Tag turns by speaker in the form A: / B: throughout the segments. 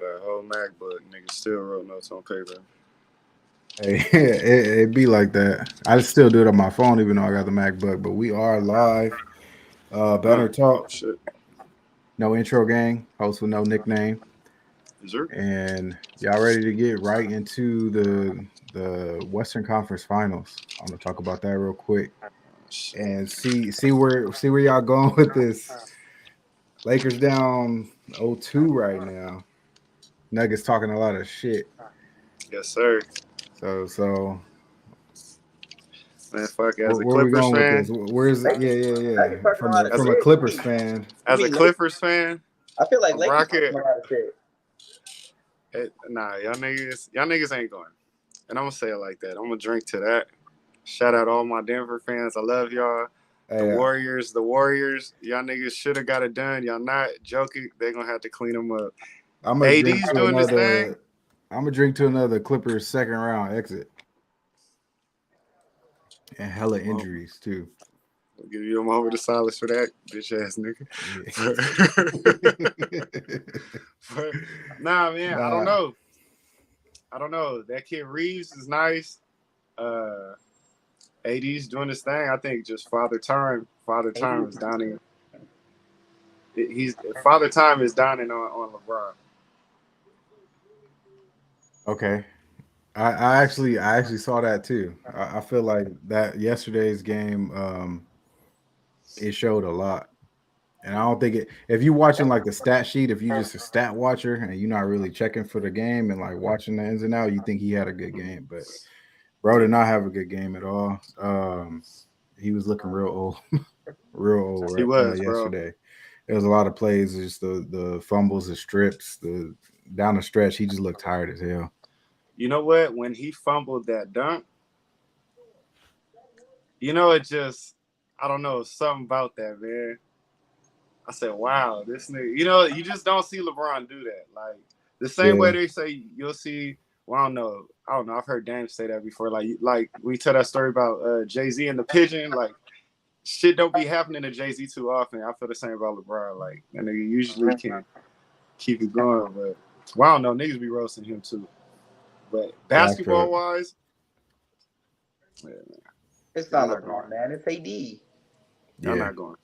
A: a whole MacBook. Niggas still wrote notes on paper.
B: Hey, it be like that. I still do it on my phone, even though I got the MacBook. But we are live. Banner
A: Oh
B: Talk,
A: shit.
B: no intro gang, host with no nickname,
A: Is there?
B: and y'all ready to get right into the Western Conference Finals? I'm gonna talk about that real quick
A: Shit.
B: and see where y'all going with this. Lakers down 0-2 right now. Nuggets talking a lot of shit.
A: Yes, sir.
B: So
A: Man, fuck. As a
B: where we
A: Clippers
B: going with
A: fan,
B: this? Where's it? Yeah, yeah,
C: Nuggets
B: yeah.
C: talking a lot of
A: as
B: From
A: a
B: a
C: shit.
B: Clippers fan.
C: You
A: as a
C: mean Lakers?
A: Clippers fan,
C: I feel like
A: a
C: Lakers talking
A: Rocket.
C: a lot of shit.
A: Nah, y'all niggas ain't going. And I'm gonna say it like that. I'm gonna drink to that. Shout out all my Denver fans. I love y'all. The
B: Hey,
A: Warriors. Y'all niggas should have got it done. Y'all not joking. They gonna have to clean them up.
B: I'm gonna drink
A: AD's
B: to
A: doing this thing.
B: another. I'm gonna drink to another Clippers second round exit and hella
A: Well,
B: injuries too.
A: I'll give you a moment of silence for that, bitch ass nigga.
B: Yeah.
A: But, nah, man, I don't
B: Nah.
A: know. I don't know. That kid Reeves is nice. Uh, AD's doing this thing. I think just Father Time is downing. He's Father Time is downing on LeBron.
B: Okay. I actually saw that too. I feel like that yesterday's game it showed a lot. And I don't think it if you watching like the stat sheet, if you just a stat watcher and you're not really checking for the game and like watching the ins and out, you think he had a good game. But bro did not have a good game at all. He was looking real old, real
A: He
B: old
A: was, bro.
B: yesterday. There was a lot of plays, just the fumbles, the strips, the down the stretch. He just looked tired as hell.
A: You know what? When he fumbled that dunk, it just I don't know something about that, man. I said, wow, this nigga. You just don't see LeBron do that. Like the same way
B: Yeah,
A: they say you'll see. Well, I don't know. I don't know. I've heard Dame say that before. Like we tell that story about Jay-Z and the pigeon. Like shit don't be happening to Jay-Z too often. I feel the same about LeBron. Like that nigga usually can keep it going, but well, I don't know. Niggas be roasting him too. But
B: yeah, I feel
A: basketball
B: it.
A: wise, yeah, man,
C: It's
A: y'all
C: not
A: not going.
C: LeBron, man. It's AD.
A: Y'all
B: Yeah,
A: not going.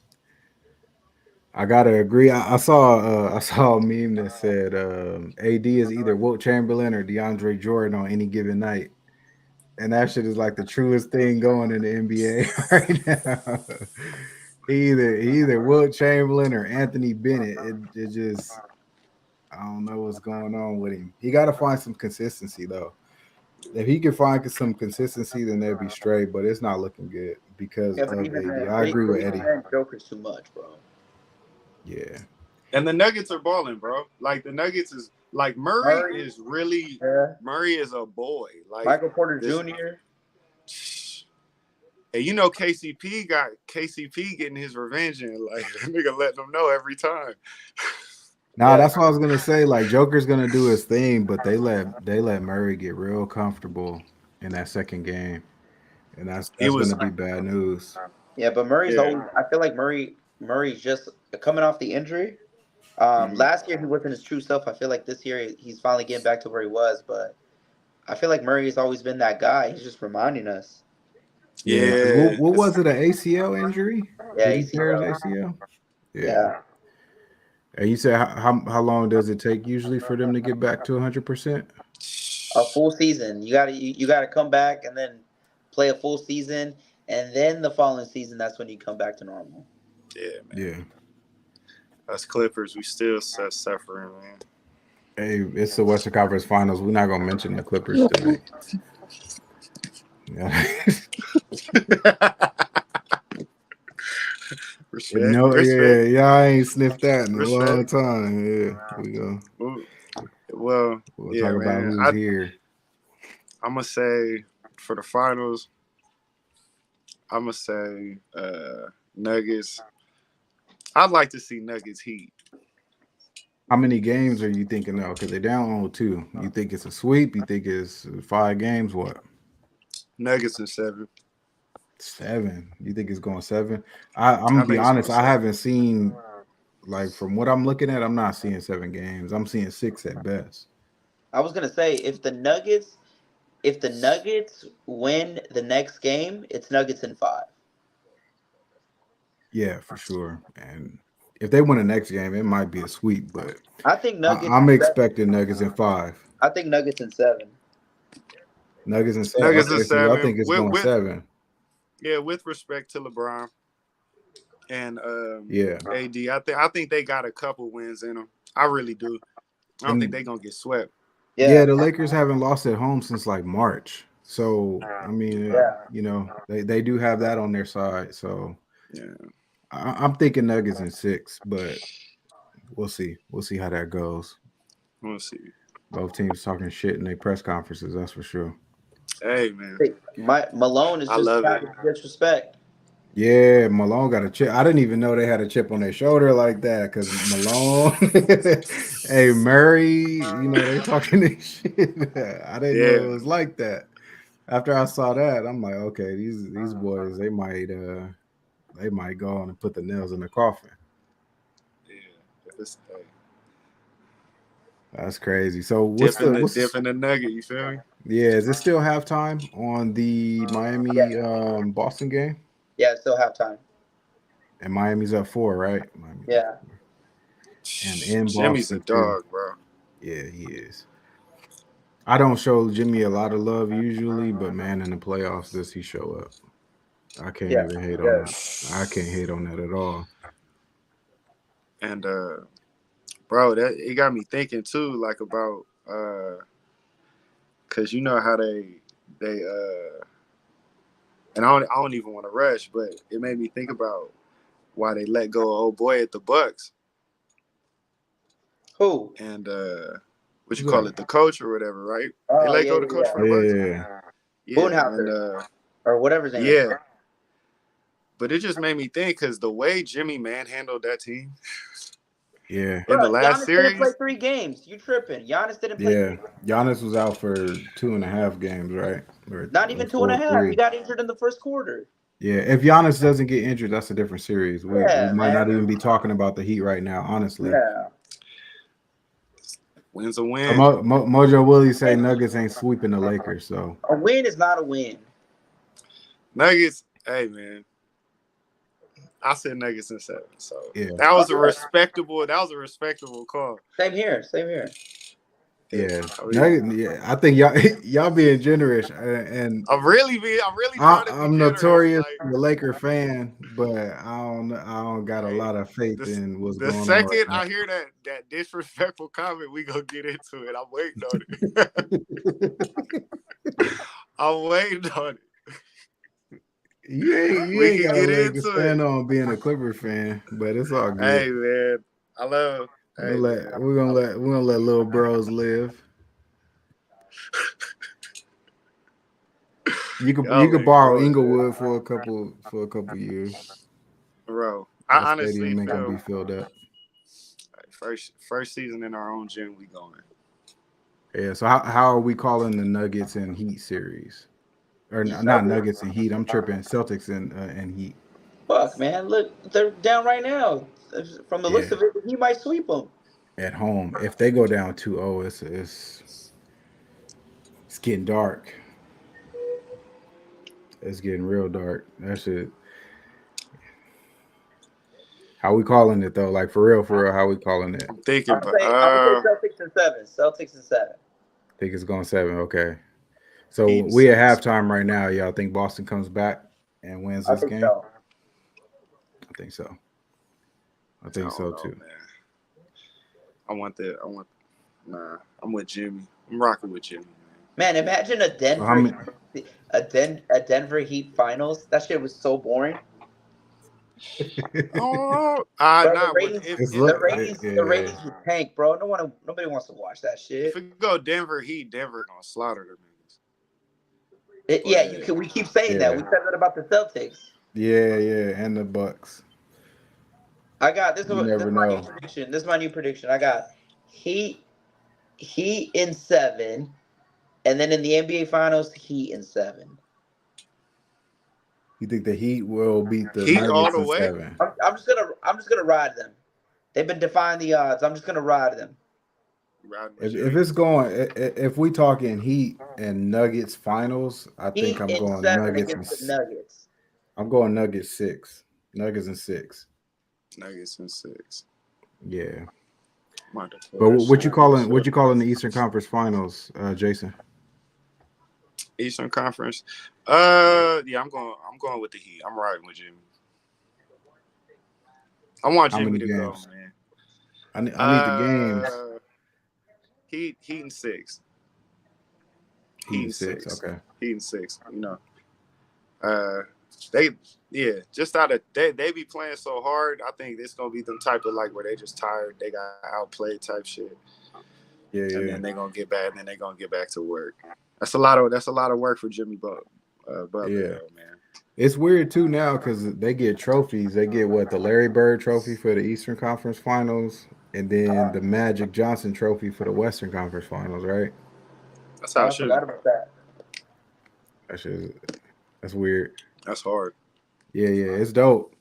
B: I gotta agree. I saw a meme that said AD is either Wilt Chamberlain or DeAndre Jordan on any given night, and that shit is like the truest thing going in the NBA right now. He either Wilt Chamberlain or Anthony Bennett. It just I don't know what's going on with him. He got to find some consistency though. If he can find some consistency, then they'll be straight. But it's not looking good because
C: Yeah,
B: of AD. I agree
C: but
B: with
C: even
B: Eddie.
C: then, Joker's too much, bro.
B: Yeah,
A: And the Nuggets are balling, bro. Like the Nuggets is like Murray
C: Murray,
A: is really
C: yeah.
A: Murray is a boy. Like
C: Michael Porter
A: this.
C: Jr.
A: And KCP got KCP getting his revenge, and like that nigga letting them know every time.
B: nah,
C: Yeah,
B: that's what I was gonna say. Like Joker's gonna do his thing, but they let Murray get real comfortable in that second game, and that's
A: He
B: that's
A: was,
B: gonna be bad news.
C: yeah. But Murray's
A: yeah.
C: always. I feel like Murray's just coming off the injury.
A: Mm-hmm.
C: Last year he wasn't his true self. I feel like this year he's finally getting back to where he was. But I feel like Murray's always been that guy. He's just reminding us.
B: Yeah, because what
A: Yeah,
B: what was it? An ACL injury?
C: Yeah,
B: Did he tear his
C: ACL.
B: ACL? Yeah.
C: Yeah,
B: And you said how long does it take usually for them to get back to 100%?
C: a full season. You gotta come back and then play a full season, and then the following season that's when you come back to normal.
A: yeah, man.
B: Yeah.
A: Us Clippers, we still suffering, man.
B: Hey, it's the Western Conference Finals. We're not gonna mention the Clippers tonight. Yeah.
A: Respect,
B: No, yeah,
A: respect,
B: y'all ain't sniffed that in a long
A: respect.
B: time. Yeah, we go.
A: Well,
B: We'll
A: yeah,
B: talk about
A: man.
B: who's here.
A: I'm gonna say for the finals, I'm gonna say Nuggets. I'd like to see Nuggets Heat.
B: How many games are you thinking now? Because they're down on two. You think it's a sweep? You think it's 5 games? What?
A: Nuggets in seven.
B: 7? You think it's going 7? I'm
A: I
B: gonna be
A: think it's going
B: honest. I
A: seven.
B: haven't seen like from what I'm looking at, I'm not seeing 7 games. I'm seeing 6 at best.
C: I was gonna say if the Nuggets win the next game, it's Nuggets in 5.
B: Yeah, for sure. And if they win the next game, it might be a sweep, but
C: I think Nuggets
B: I'm
C: in 7.
B: expecting Nuggets in 5.
C: I think Nuggets in 7.
B: Nuggets in 7.
A: Nuggets
B: Okay,
A: is
B: so y'all
A: 7.
B: think it's going 7?
A: Yeah, with respect to LeBron and
B: Yeah.
A: AD, I think they got a couple wins in them. I really do. I don't think
B: And
A: they're gonna get swept.
B: yeah,
C: Yeah,
B: the Lakers haven't lost at home since like March. So I mean,
C: yeah.
B: they do have that on their side. So
A: Yeah,
B: I'm thinking Nuggets in 6, but we'll see. We'll see how that goes.
A: we'll see.
B: Both teams talking shit in their press conferences. That's for sure.
A: Hey man,
C: Hey, Malone is
A: I
C: just
A: love it.
C: trying to disrespect.
B: Yeah, Malone got a chip. I didn't even know they had a chip on their shoulder like that because Malone, hey Murray, they talking this shit. I didn't know
A: Yeah,
B: it was like that. After I saw that, I'm like, okay, these boys, they might go on and put the nails in the coffin.
A: yeah. If it's
B: That's crazy. So what's
A: dipping the nugget, you feel me?
B: yeah? Is it still halftime on the
C: Yeah,
B: Miami Boston game?
C: yeah. Still have time.
B: And Miami's up 4, right? Miami's up
C: Yeah.
B: 4. And in
A: Jimmy's a
B: Boston too.
A: dog, bro.
B: Yeah, he is. I don't show Jimmy a lot of love usually, but man, in the playoffs, does he show up? I can't
C: Yeah.
B: even hate on
C: Yeah.
B: that. I can't hate on that at all.
A: And bro, that it got me thinking too, like about cause you know how they and I don't even want to rush, but it made me think about why they let go of old boy at the Bucks
C: Who?
A: and what you
B: Who's
A: call
B: that?
A: it, the coach or whatever, right? They
C: Oh
A: let
C: yeah,
A: go of the
C: yeah,
A: coach
C: yeah.
A: for the Bucks.
B: Yeah,
A: Yeah, and
C: Boonhauser or whatever his name is.
A: yeah, but it just made me think because the way Jimmy manhandled that team
B: yeah,
A: in the
C: Bro,
A: last
C: Giannis didn't play
A: series,
C: 3 games. You tripping? Giannis didn't play
B: yeah.
C: 3 games.
B: Giannis was out for 2.5 games, right?
C: Not
B: Or
C: even two and a
B: four,
C: half. He
B: 3.
C: got injured in the first quarter.
B: Yeah, if Giannis doesn't get injured, that's a different series. We
C: Yeah,
B: might
C: man.
B: not even be talking about the Heat right now, honestly.
C: Yeah.
A: wins a
B: So
A: win.
B: Mojo Willie say Nuggets ain't sweeping the Lakers. So
C: A win is not a win.
A: Nuggets, hey man, I said Nuggets in 7, so
B: yeah,
A: that was a respectable call.
C: Same here. Same here.
A: Yeah,
B: yeah, Nuggets, yeah. I think y'all being generous, and
A: I'm really trying to be
B: I'm
A: generous.
B: notorious
A: Like
B: a Laker fan, but I don't got a
A: hey,
B: lot of faith
A: the
B: in what's
A: the
B: going on right
A: second
B: now.
A: I hear that disrespectful comment, we gonna get into it. I'm waiting on it. I'm waiting on it.
B: You
A: We
B: ain't
A: can
B: got a
A: get
B: leg to
A: into it.
B: stand on being a Clipper fan, but it's all good.
A: Hey man, I love.
B: We're
A: Hey
B: gonna let
A: man,
B: little bros live. You
A: y'all
B: could
A: ain't
B: borrow
A: going, man.
B: Inglewood for a couple years.
A: Bro.
B: That
A: I honestly
B: stadium ain't gonna
A: feel
B: be filled up.
A: first season in our own gym, we going.
B: Yeah. So how are we calling the Nuggets and Heat series? Or not
C: Nuggets?
B: Nuggets and Heat? I'm tripping. Celtics and Heat.
C: Fuck, man. Look, they're down right now. From the looks
B: Yeah.
C: of it, he might sweep them.
B: At home, if they go down 2-0, it's getting dark. It's getting real dark. That shit. How we calling it though? Like for real, how we calling it?
A: I'm thinking,
C: I'm
A: but
C: gonna say Celtics in 7. Celtics in 7.
B: Think it's going 7. Okay. So
A: Heat and
B: we at
A: 6.
B: halftime right now. Y'all think Boston comes back and wins
C: I
B: this
C: think
B: game?
C: so.
B: I think so. I
A: I
B: think
A: don't
B: so
A: know,
B: too.
A: man. Nah. I'm with Jimmy. I'm rocking with Jimmy,
C: Man, imagine
B: So how many?
C: A Denver Heat finals. That shit was so boring.
A: man. Oh,
C: Bro,
A: nah. But if
B: It's
A: if
B: look.
C: the ratings would tank, bro. Nobody wants to watch that
A: if
C: shit.
A: it go Denver Heat, Denver gonna slaughter them niggas.
C: Yeah,
A: But
C: we keep saying that. We
B: Yeah,
C: said that about the Celtics.
B: yeah, and the Bucks.
C: I got this.
B: You
C: This
B: never
C: is my new
B: know.
C: prediction. This is my new prediction. I got Heat, Heat in 7, and then in the NBA Finals, Heat in 7.
B: You think the Heat will beat the
A: Heat all
B: Nuggets
A: the
B: in
A: way.
B: 7?
C: I'm just gonna ride them. They've been defying the odds. I'm just gonna ride them.
A: Riding with
B: If
A: Jimmy.
B: it's going, if we talking Heat and Nuggets finals, I think
C: Heat
B: I'm
C: in
B: going
C: 7
B: Nuggets and
C: against the Nuggets.
B: I'm going Nuggets 6. Nuggets and 6.
A: Nuggets in 6.
B: Yeah.
A: Might have to
B: But
A: pull that
B: what you
A: shit up.
B: calling the Eastern Conference Finals, Jason?
A: Eastern Conference. Yeah, I'm going with the Heat. I'm riding with Jimmy. I want
B: How
A: Jimmy
B: many
A: to go,
B: games?
A: man.
B: I need the games.
A: Heat and 6.
B: Heat
A: Heat
B: and
A: and
B: 6.
A: 6.
B: Okay.
A: Heat and 6. They just out of they be playing so hard. I think it's gonna be them type of like where they just tired, they got outplayed type shit.
B: Yeah,
A: And
B: yeah.
A: then they're gonna get back and then they're gonna get back to work. That's a lot of work for Jimmy Butler,
B: Yeah.
A: though, man.
B: It's weird too now because they get trophies. They get what, the Larry Bird Trophy for the Eastern Conference Finals, and then the Magic Johnson Trophy for the Western Conference Finals, right?
A: That's
C: Oh,
A: how it
C: I
A: should
C: forgot
A: be.
C: about that.
B: That's just, that's weird.
A: That's hard.
B: Yeah, yeah, it's dope.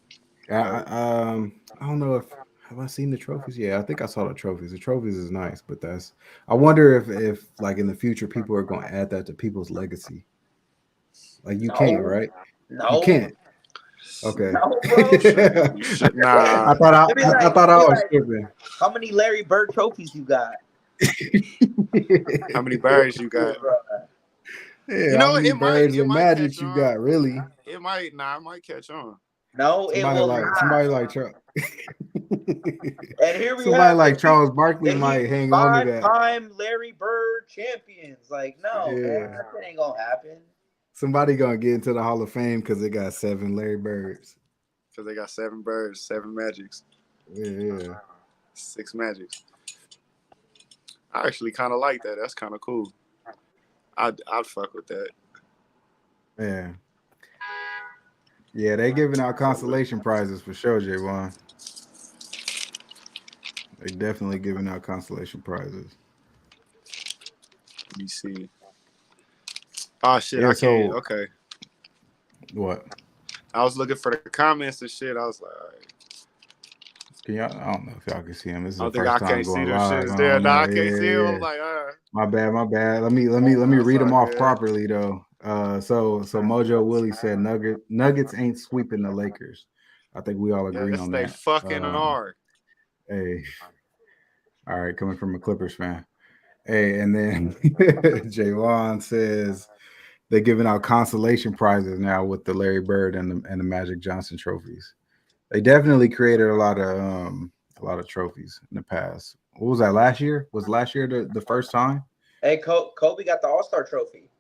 A: Dope.
B: I don't know if have I seen the trophies. Yeah, I think I saw the trophies. The trophies is nice, but that's I wonder if like in the future people are going to add that to people's legacy. Like you can't,
C: No,
B: right? You
C: no,
B: can't. Okay.
C: no, bro.
A: You should nah.
B: I thought
C: It'd
B: I
C: be
B: was
C: like,
B: tripping.
C: how many Larry Bird trophies you got?
A: How many birds you got?
C: Bro.
B: Yeah,
A: You
B: how
A: know what?
B: many birds
A: It
B: and
A: might
B: magics
A: catch
B: you
A: on.
B: got, really?
A: It might catch on.
C: No, it will not.
B: Somebody like Charles.
C: And here we
B: Somebody
C: have
B: like Charles Barkley
C: the
B: might
C: Heat
B: hang on to that.
C: 5-time Larry Bird champions. Like, no, man,
B: Yeah.
C: that ain't gonna happen.
B: Somebody gonna get into the Hall of Fame because they got 7 Larry Birds.
A: Because they got 7 birds, 7 magics,
B: Yeah.
A: 6 magics. I actually kind of like that. That's kind of cool. I'd fuck with that.
B: Yeah. Yeah, they giving out consolation prizes for sure, Javon. They definitely giving out consolation prizes.
A: Let me see. Oh shit,
B: Yeah,
A: I can't.
B: so
A: Okay,
B: what?
A: I was looking for the comments and shit. I was like, all right.
B: Can y'all, I don't know if y'all can see him. This is
A: I
B: the
A: don't think
B: first
A: I
B: time
A: can't see
B: going
A: them
B: live.
A: shits
B: I
A: there.
B: don't know.
A: Nah, I can't
B: Yeah,
A: see them.
B: yeah,
A: I'm like,
B: My bad. Let me read them
A: all
B: off
A: good.
B: properly though. So Mojo Willie said Nuggets ain't sweeping the Lakers. I think we all agree
A: Yes,
B: on
A: they
B: that.
A: fucking are.
B: Hey, all right, coming from a Clippers fan. Hey, and then Javon says they're giving out consolation prizes now with the Larry Bird and the Magic Johnson trophies. They definitely created a lot of trophies in the past. What was that last year? Was last year the first time?
C: Hey, Kobe got the All-Star trophy.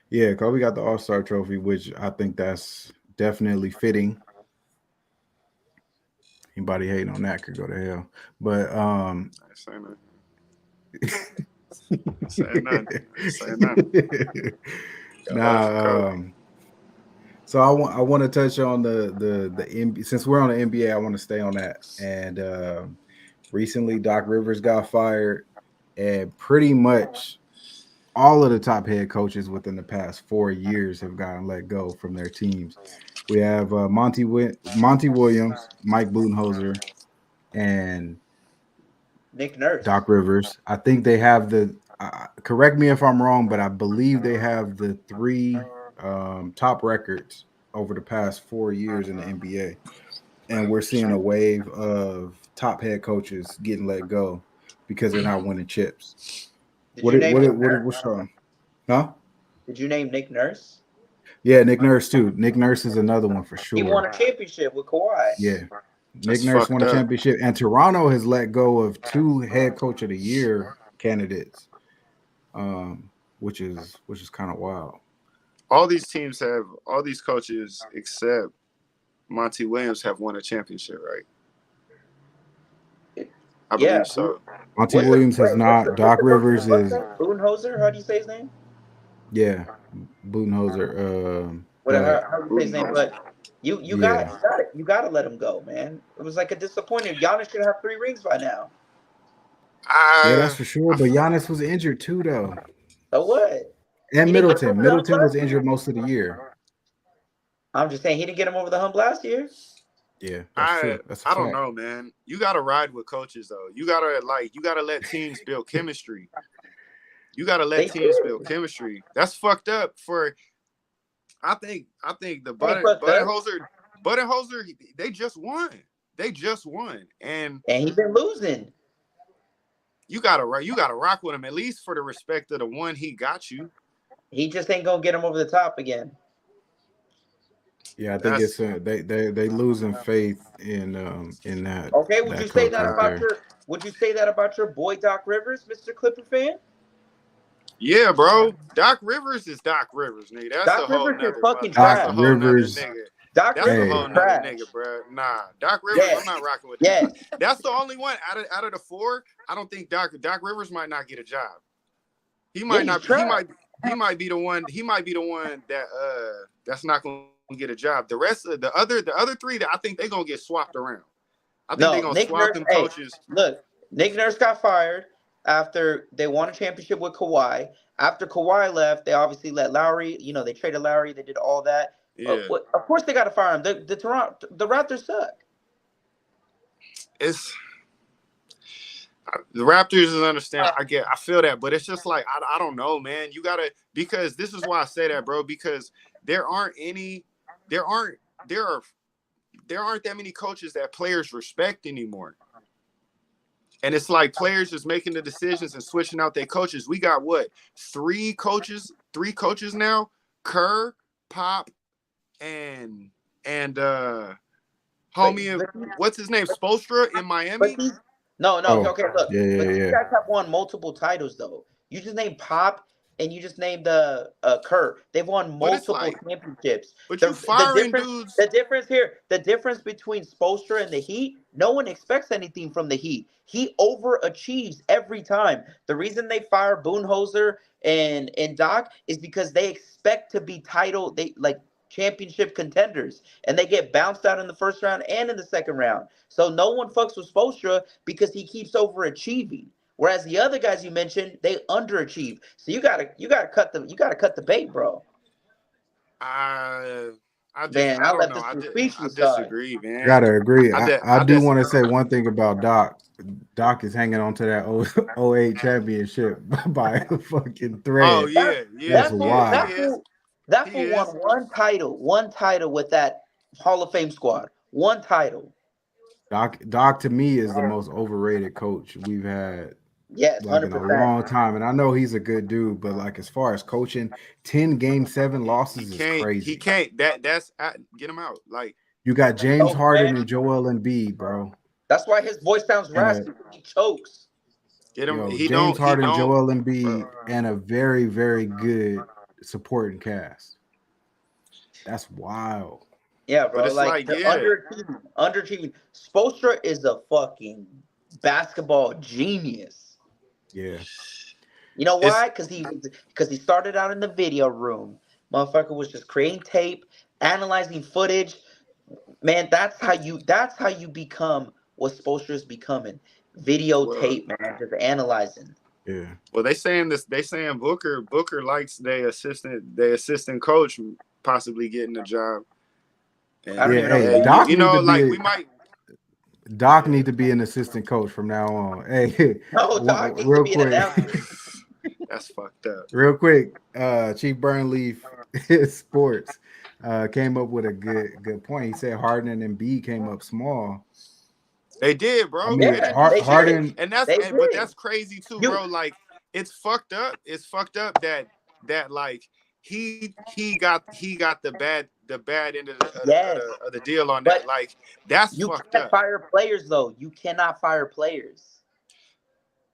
B: Yeah, Kobe got the All-Star trophy, which I think that's definitely fitting. Anybody hating on that could go to hell. But
A: I ain't saying nothing. Saying nothing. Saying nothing. Got love for
B: Nah,
A: Kobe.
B: so I want to touch on the NBA. Since we're on the NBA, I want to stay on that. And recently, Doc Rivers got fired, and pretty much all of the top head coaches within the past 4 years have gotten let go from their teams. We have Monty Williams, Mike Budenholzer, and
C: Nick Nurse.
B: Doc Rivers. I think they have the. Correct me if I'm wrong, but I believe they have the 3 top records over the past 4 years in the NBA, and we're seeing a wave of top head coaches getting let go because they're not winning chips.
C: Did you name Nick Nurse?
B: What's wrong? Huh?
C: Did you name Nick Nurse?
B: Yeah, Nick Nurse too. Nick Nurse is another one for
C: He won
B: sure.
C: a championship with Kawhi.
B: Yeah. Nick
A: That's
B: Nurse won
A: fucked
B: a
A: up.
B: championship, and Toronto has let go of 2 head coach of the year candidates, which is kind of wild.
A: All these coaches except Monty Williams have won a championship, right? I believe so.
B: Monty Williams has not. Doc Rivers is.
C: Budenholzer? How do you say his name?
B: Yeah, Budenholzer.
C: Whatever. How do you say his name? But you
B: Yeah.
C: gotta let him go, man. It was like a disappointment. Giannis should have 3 rings by now.
B: Yeah, that's for sure. But Giannis was injured too, though.
C: So what?
B: And
C: He didn't get him over the
B: Middleton
C: hump
B: was
C: last
B: injured
C: year?
B: most of the year.
C: I'm just saying he didn't get him over the hump last year.
B: Yeah, that's true. That's a
A: I don't
B: fact.
A: know, man. You gotta ride with coaches though. You gotta let teams build chemistry. You gotta let
C: They
A: teams
C: did.
A: build chemistry. That's fucked up for I think the
C: They fucked up,
A: Buttonhoser, they just won. They just won. And
C: and he been losing.
A: you gotta rock with him, at least for the respect of the one he got you.
C: He just ain't gonna get him over the top again.
B: Yeah, I think
A: That's
B: it's they losing faith in
C: Okay,
B: that coach right there.
C: would you say that about your boy Doc Rivers, Mr. Clipper fan?
A: yeah, bro. Doc Rivers is Doc Rivers, nigga. That's a
C: Doc
A: whole
C: Rivers is
A: nother
C: fucking
B: Doc
A: that's a
C: trash.
A: whole nother
B: Rivers,
A: nigga.
C: Doc
A: That's a
C: Rivers
B: hey,
C: is
A: whole nother
C: trash.
A: nigga, bro. Nah, Doc Rivers, I'm
C: Yes,
A: not rocking with that.
C: yes.
A: That's the only one out of the four. I don't think Doc Rivers might not get a job. He
C: Yeah,
A: might
C: he's
A: not.
C: trash.
A: He might be the one. He might be the one that that's not gonna get a job. The rest of the other three that I think they're gonna get swapped around. I think they're
C: No,
A: gonna
C: Nick
A: swap
C: Nurse.
A: them
C: Hey,
A: coaches.
C: look, Nick Nurse got fired after they won a championship with Kawhi. After Kawhi left, they obviously let Lowry. You know, they traded Lowry. They did all that.
A: Yeah,
C: Of course, they got to fire him. The Raptors suck.
A: it's the Raptors is understand. I feel that, but it's just like I don't know, man. You gotta because this is why I say that, bro. Because there aren't any, there aren't there are there aren't that many coaches that players respect anymore. And it's like players just making the decisions and switching out their coaches. We got what? Three coaches now. Kerr, Pop, and and
C: But,
A: homie,
C: but,
A: what's his name? Spoelstra in
C: but
A: Miami.
C: these, no.
B: oh
C: Okay, look.
B: yeah,
C: But
B: yeah,
C: these
B: yeah.
C: guys have won multiple titles, though. You just named Pop and you just named Kerr. They've won
A: But it's
C: multiple
A: like,
C: championships.
A: but you
C: The
A: firing
C: difference
A: dudes.
C: the difference here, the difference between Spoelstra and the Heat, no one expects anything from the Heat. He overachieves every time. The reason they fire Boonhoser and Doc is because they expect to be championship contenders, and they get bounced out in the first round and in the second round. So no one fucks with Spoelstra because he keeps overachieving. Whereas the other guys you mentioned, they underachieve. So you gotta cut the bait, bro.
A: I
C: Man,
A: I
C: I
A: don't
C: left
A: know.
C: this
A: I
C: for
A: did I
C: speechless, dog.
A: disagree, man.
B: Gotta agree. I
A: I
B: do
A: just
B: want to say one thing about Doc. Doc is hanging on to that '08 championship by a fucking
A: oh
B: thread.
C: That
A: yeah,
B: That's
C: that fool
A: he
B: wild.
C: that
A: is.
C: fool that
A: He
C: fool won
A: is.
C: one title with that Hall of Fame squad. One title.
B: Doc to me is the most overrated coach we've had
C: Yes,
B: like
C: hundred
B: in a
C: percent.
B: long time. And I know he's a good dude, but like as far as coaching, 10 game 7
A: He
B: losses is
A: can't. He
B: crazy.
A: can't. Get him out. Like
B: You got James
C: Oh
B: Harden
C: man,
B: and Joel Embiid, bro.
C: that's why his voice sounds
B: And a
C: raspy. He chokes.
A: get him.
B: yo,
A: He
B: James
A: don't. He
B: Harden,
A: don't,
B: Joel
A: bro.
B: Embiid, and a very, very good supporting cast. That's wild.
C: Yeah,
A: But
C: bro.
A: it's
C: Like
A: like,
C: they're
A: yeah,
C: underachieving. Spoelstra is a fucking basketball genius.
B: Yeah.
C: You know
A: it's
C: why? Because he started out in the video room. Motherfucker was just creating tape, analyzing footage. Man, that's how you become what Spoelstra is becoming.
A: well.
C: Videotape, man, just analyzing.
B: Yeah.
A: Well, they saying this. They saying Booker likes their assistant coach possibly getting a job.
C: I don't
A: And
B: Yeah.
C: even know who
B: Hey,
A: hey,
C: that is.
B: Doc
A: you
B: need
A: know,
B: to be
A: like
B: a
A: we might.
B: Doc
A: Yeah,
B: need to be an assistant coach from now on. Hey,
C: No, Doc needs to
B: real
C: be an
B: quick.
C: announcer.
A: that's fucked up.
B: Real quick, Chief Burnleaf Sports came up with a good point. He said Harden and B came up small.
A: They did,
B: I
A: bro.
B: mean,
A: And
C: Yeah, they did.
B: Harden,
C: They
A: but
C: did.
A: that's crazy too,
C: You
A: bro. Like it's fucked up. It's fucked up that like he got the bad end of
C: yes,
A: the deal on that.
C: but
A: Like that's
C: you
A: fucked
C: can't
A: up.
C: fire players though. You cannot fire players.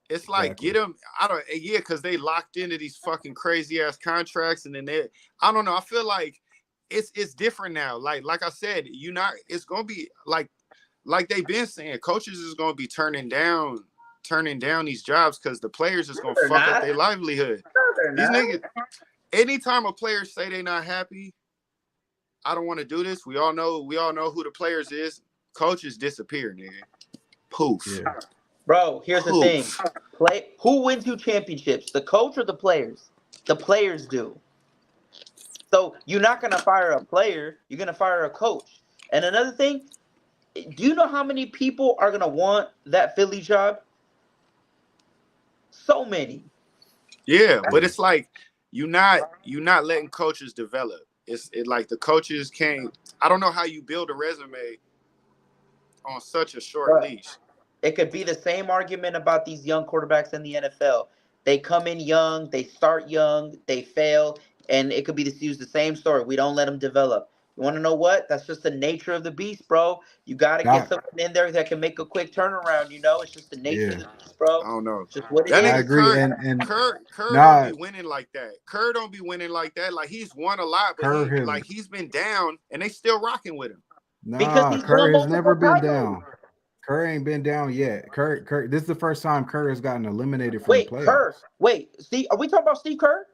A: It's like get
B: exactly.
A: them. I don't. Yeah, because they locked into these fucking crazy ass contracts, and then they. I don't know. I feel like it's different now. Like I said, you not. It's gonna be like they've been saying. Coaches is gonna be turning down these jobs because the players is
C: No,
A: gonna
C: they're
A: fuck up
C: not.
A: their livelihood.
C: No, they're
A: These
C: not.
A: niggas. Anytime a player say they not happy, I don't want to do this. We all know who the players is. Coaches disappear, nigga. Poof.
B: Yeah.
C: Bro, here's the thing.
A: Poof.
C: Who wins you championships? The coach or the players? The players do. So you're not gonna fire a player, you're gonna fire a coach. And another thing, Do you know how many people are gonna want that Philly job? So many.
A: Yeah, but it's like you not letting coaches develop. It like the coaches can't. I don't know how you build a resume on such a short
C: But
A: leash.
C: it could be the same argument about these young quarterbacks in the NFL. They come in young, they start young, they fail, and it could be use the same story. We don't let them develop. You want to know what? That's just the nature of the beast, bro. You got to get
B: Doc,
C: someone in there that can make a quick turnaround. It's just the nature of
B: yeah,
C: the beast, bro.
A: I don't know.
C: It's just what it
A: That
B: I
C: is.
A: nigga
B: agree.
A: Kerr
B: And
A: Kerr don't
B: nah,
A: be winning like that. Kerr don't be winning like that. Like he's won a lot, but
B: Kerr has
A: he's been down and they still rocking with him.
C: Because
B: nah,
C: he's
B: Kerr
C: won
B: has never
C: multiple
B: been
C: titles.
B: down. Kerr ain't been down yet. Kerr, this is the first time Kerr has gotten eliminated from the
C: Wait, Kerr.
B: playoffs.
C: Wait, Steve, are we talking about Steve Kerr?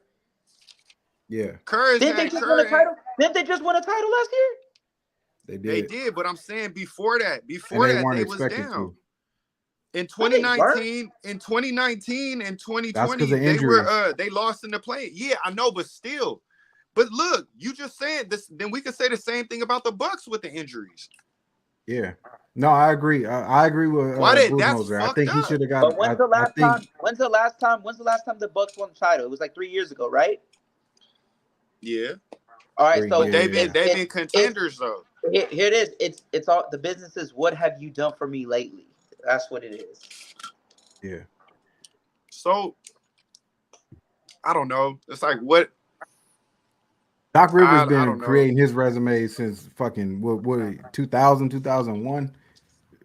B: Yeah,
A: Kerr is
C: Didn't they
A: at
C: just win a
A: Kerr ain't
C: title? Didn't they just win a title last year?
B: they
A: they
B: did,
A: did, but I'm saying before
B: and they
A: that
B: weren't
A: they was
B: expected
A: down.
B: to.
A: In
C: No, they weren't.
A: 2019 and
B: That's because
A: 2020,
B: of injuries.
A: they lost in the play. Yeah, I know, but still. But look, you just said this. Then we could say the same thing about the Bucks with the injuries.
B: Yeah, no, I agree. I agree with
A: That's
B: Budenholzer. I
A: fucked
B: think he
A: up.
B: should have got.
C: But when's the
B: I
C: last
B: think
C: time? When's the last time? When's the last time the Bucks won the title? It was like 3 years ago, right?
A: Yeah,
C: All right,
B: three.
C: so
A: but
B: Yeah,
A: they've
B: yeah,
A: been contenders though.
C: here it is. It's all the business is what have you done for me lately? That's what it is.
B: yeah.
A: So I don't know. It's like what
B: Doc Rivers
A: I
B: been
A: don't know.
B: creating his resume since fucking what 2000, 2001.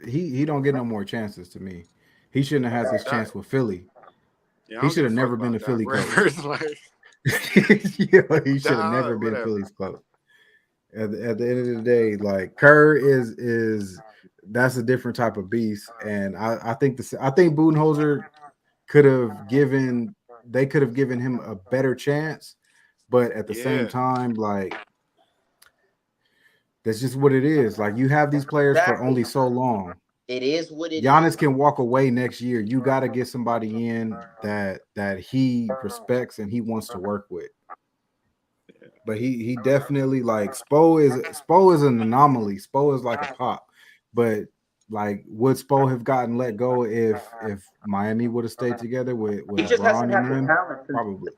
B: He don't get no more chances to me. He shouldn't have had this
A: Doc,
B: chance with Philly.
A: yeah, I
B: He
A: don't
B: should
A: give a
B: have
A: fuck
B: never been
A: about
B: a
A: Doc
B: Philly coach.
A: Rivers. Like,
B: He should have never been
A: whatever.
B: Philly's coach. At the end of the day, like Kerr is that's a different type of beast, and I think Budenholzer could have given they could have given him a better chance, but at the same
A: Yeah,
B: time, like that's just what it is. Like you have these players for
C: Exactly.
B: only so long.
C: It is what it is.
B: Giannis can walk away next year. You got to get somebody in that he respects and he wants to work with. But he definitely like Spo is an anomaly. Spo is like a pop. But like would Spo have gotten let go if Miami would have stayed together
C: He
B: with
C: just hasn't
B: LeBron and
C: had the
B: them?
C: talent.
B: Probably.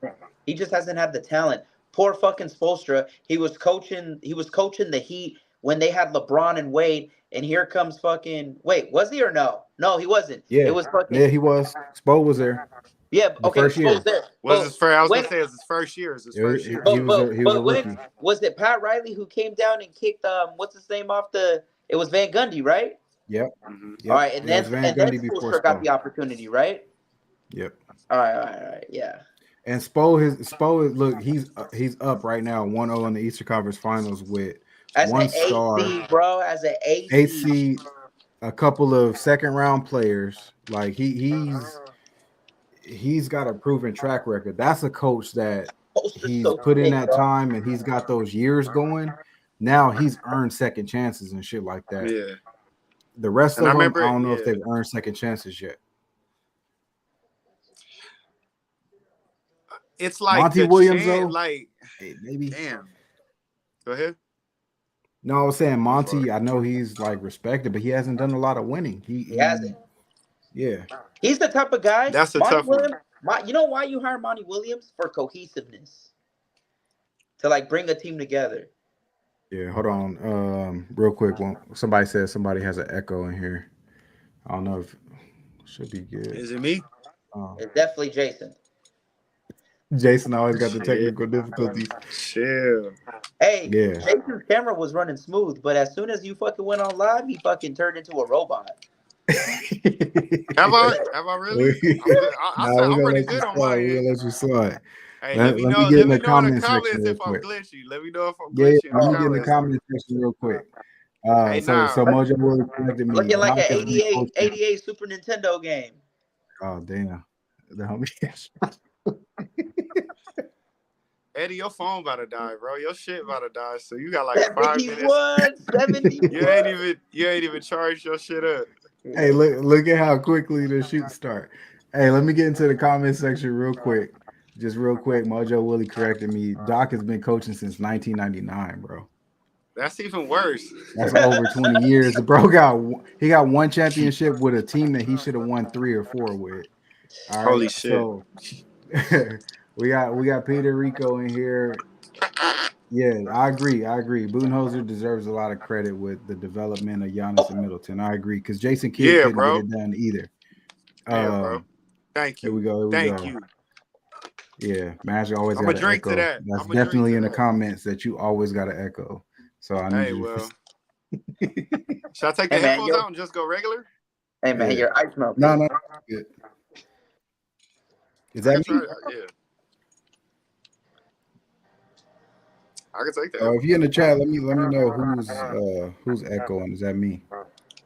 C: He just hasn't had the talent. Poor fucking Spoelstra. He was coaching. He was coaching the Heat when they had LeBron and Wade. And here comes fucking. Wait, was he or no? No, he wasn't. It
B: Yeah.
C: was fucking.
B: Yeah, he was. Spo was there
C: Yeah.
B: the
C: Okay,
B: first
C: Spo's
B: year.
C: there.
A: was
C: But
A: his first? I was
C: when
A: gonna say it's his first year. It's his first year.
B: He was a
C: when
B: rookie.
C: was it Pat Riley who came down and kicked what's his name off the? It was Van Gundy, right?
B: Yep.
A: Mm-hmm.
C: All
B: Yep.
C: right,
B: Yeah, it was Van
C: and then
B: Gundy before
C: Spoelstra got
B: Spo.
C: the opportunity, right?
B: Yep.
C: All right, yeah.
B: And Spo is look, he's up right now 1-0 in the Eastern Conference Finals with
C: As an
B: one star,
C: AC, bro, as an
B: eight
C: AC,
B: seed, a couple of second round players. Like he's got a proven track record. That's a coach that
C: Spoelstra's
B: he's
C: so
B: put in
C: sick,
B: that
C: bro.
B: time and he's got those years going. Now he's earned second chances and shit like that.
A: Yeah,
B: The rest
A: and I
B: of them, I
A: remember.
B: don't know if
A: Yeah,
B: they've earned second chances yet.
A: it's like
B: Monty
A: the
B: Williams,
A: chant.
B: though,
A: Like,
B: maybe.
A: damn. Go ahead.
B: No, I was saying
A: My fault.
B: Monty. I know he's like respected, but he hasn't done a lot of winning.
C: He hasn't.
B: Yeah,
C: He's the type of guy.
A: That's a
C: Monty
A: tough one.
C: Williams. You know why you hire Monty Williams for cohesiveness to like bring a team together.
B: yeah. Hold on, real quick. Well, somebody said somebody has an echo in here. I don't know if should be good.
A: Is it me?
C: It's definitely Jason.
B: Jason always got the
A: Shit.
B: technical difficulties.
A: Chill.
C: Hey,
B: Yeah,
C: Jason's camera was running smooth, but as soon as you fucking went on live, he fucking turned into a robot.
A: Have I? Have I really? I'm good. I
B: Now
A: said
B: we're
A: I'm
B: gonna
A: running
B: let you
A: good on my
B: slide. We're
A: end.
B: gonna let you slide.
A: Hey,
B: Let me get
A: Let
B: in
A: me
B: the
A: know in the
B: comment section
A: comments
B: real
A: if I'm
B: quick.
A: glitchy. Let me know if I'm
B: Yeah,
A: glitchy in the
B: let me get in the
A: comments.
B: comment section real quick.
A: Hey,
B: So
A: nah.
B: Mojo really connected me.
C: Looking like
B: Doc
C: an
B: has been
C: 88,
B: coaching.
C: 88 Super Nintendo game.
B: Oh damn, the homie.
A: Eddie, your phone about to die, bro. Your shit about to die. So you got like 5 minutes.
C: 71.
A: You ain't even charged your shit up.
B: Hey, look at how quickly the shoots start. Hey, let me get into the comment section real quick. Just real quick, Mojo Willie corrected me. Doc has been coaching since 1999, bro.
A: That's even worse.
B: That's over 20 years. The bro got one championship with a team that he should have won 3 or 4 with. All right,
A: Holy shit.
B: so we got Peter Rico in here. Yeah, I agree. Budenholzer deserves a lot of credit with the development of Giannis and Middleton. I agree because Jason Kidd
A: Yeah,
B: couldn't get
A: bro.
B: it done either.
A: Yeah, bro. Thank
B: Here
A: you.
B: we go.
A: Thank you.
B: Yeah, Magic always
A: I'm
B: got
A: gonna
B: to
A: drink to
B: echo.
A: that.
B: That's
A: I'm gonna drink
B: definitely
A: to
B: in the
A: that.
B: comments that you always got to echo. So I need
A: Hey,
B: you.
A: well. Should I take the headphones out and just go regular?
C: Hey man,
B: Yeah.
C: your ice melted.
B: No. Good. Is that me?
A: Try, yeah. I can take that.
B: If you're in the chat, let me know who's echoing. Is that me?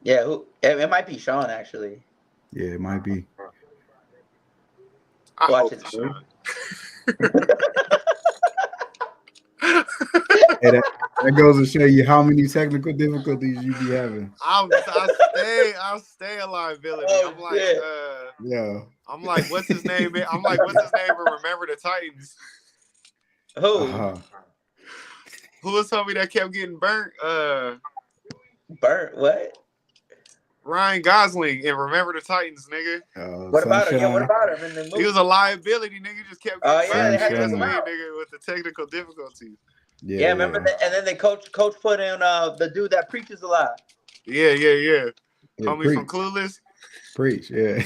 C: Yeah, it might be Sean actually.
B: Yeah, it might be.
A: I
C: Watch
A: hope
C: it,
A: it's Sean.
B: Hey, that goes to show you how many technical difficulties you be having.
A: I stay a liability.
C: Oh,
A: I'm like,
C: shit.
B: Yeah.
A: I'm like, what's his name? I'm like, what's his name? Remember the Titans?
C: Who?
A: Who was somebody that kept getting burnt?
C: Burnt? What?
A: Ryan Gosling in Remember the Titans, nigga.
C: What about him?
B: Sunshine.
C: Yeah, what about him in the movie?
A: He was a liability, nigga. Just kept
C: Oh,
A: getting
C: yeah, they
A: burnt
C: had to
A: the
C: take him
A: way,
C: out.
A: nigga, with the technical difficulties.
C: Yeah, remember that? And then they coach put in the dude that preaches a lot.
A: Yeah. Homie
B: preach.
A: from Clueless.
B: Preach, yeah.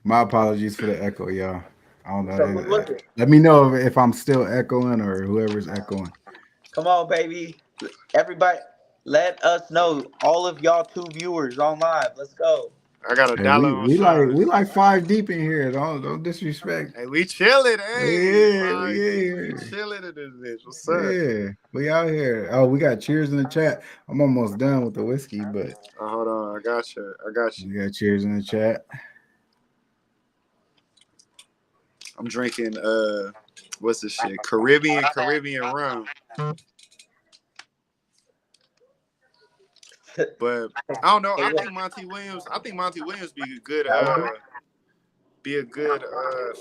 B: My apologies for the echo, y'all. I don't know.
C: So who was it?
B: Let me know if I'm still echoing or whoever's echoing.
C: Come on, baby. Everybody, let us know. All of y'all 2 viewers on live. Let's go.
A: I got $1 on
B: we
A: Sean.
B: like 5 deep in here. Don't disrespect.
A: Hey, we chilling. Hey,
B: we
A: chilling in this bitch. What's up?
B: Yeah, we out here. Oh, we got cheers in the chat. I'm almost done with the whiskey, but
A: hold on. I got you.
B: We got cheers in the chat.
A: I'm drinking what's this shit? Caribbean rum. But I don't know. I think Monty Williams be a good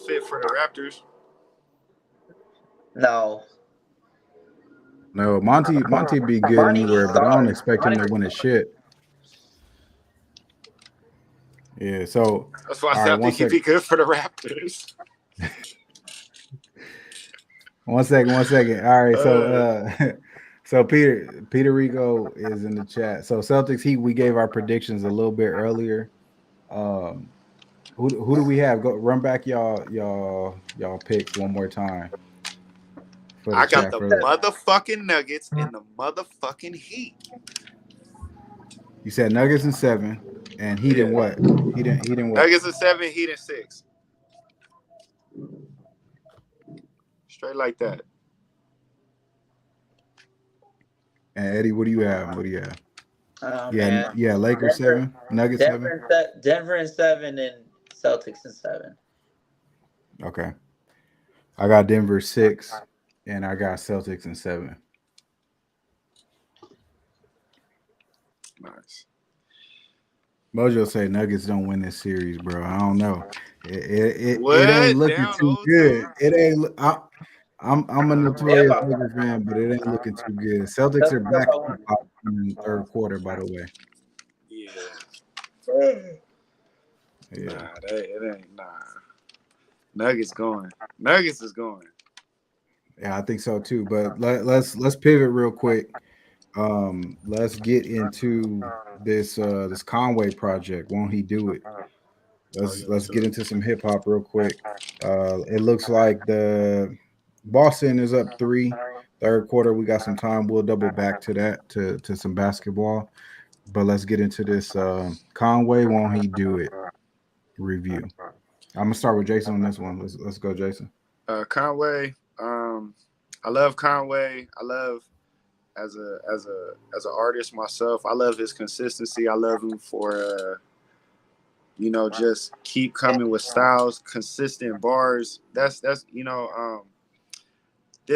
A: fit for the Raptors.
B: No, Monty be good anywhere, but I don't expect him to win a shit. Yeah, so
A: that's why I think he'd be good for the Raptors.
B: One second. All right, so Peter Rico is in the chat. So Celtics Heat, we gave our predictions a little bit earlier. Who do we have? Go run back y'all picks one more time.
A: I got the motherfucking Nuggets and the motherfucking Heat.
B: You said Nuggets in 7, and Heat in what? Heat in what?
A: Nuggets in 7, Heat in 6. Straight like that.
B: And Eddie, what do you have?
C: Man.
B: Yeah, Lakers 7, Nuggets 7.
C: Denver in 7 and Celtics in 7.
B: Okay. I got Denver 6, and I got Celtics in 7.
A: Nice.
B: Mojo say Nuggets don't win this series, bro. I don't know. It ain't looking too good. It ain't. I'm a notorious Lakers fan, but it ain't looking too good. Celtics are back in the third quarter, by the way.
A: Yeah.
B: Yeah.
A: It ain't. Nah. Nuggets is going.
B: Yeah, I think so too. But let's pivot real quick. Let's get into this Conway project. Won't he do it? Let's get into some hip hop real quick. It looks like the Boston is up 3. Third quarter, we got some time. We'll double back to that to some basketball. But let's get into this Conway. Won't he do it? Review. I'm gonna start with Jason on this one. Let's go, Jason.
A: Conway. I love Conway. I love as an artist myself. I love his consistency. I love him for just keep coming with styles, consistent bars. That's this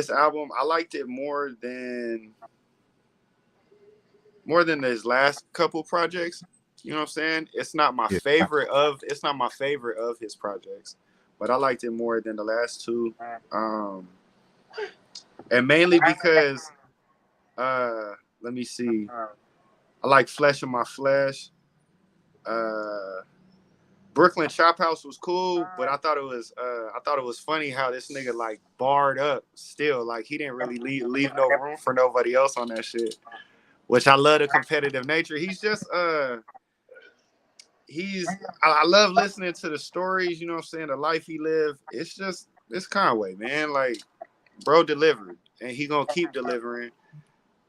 A: album, I liked it more than his last couple projects. You know what I'm saying? It's not my favorite of his projects, but I liked it more than the last 2. And mainly because Let me see. I like Flesh of My Flesh. Uh, Brooklyn Chop House was cool, but I thought it was funny how this nigga like barred up still. Like he didn't really leave no room for nobody else on that shit. Which I love the competitive nature. He's just I love listening to the stories, you know what I'm saying, the life he lived. It's Conway, man. Like, bro delivered. And he gonna keep delivering.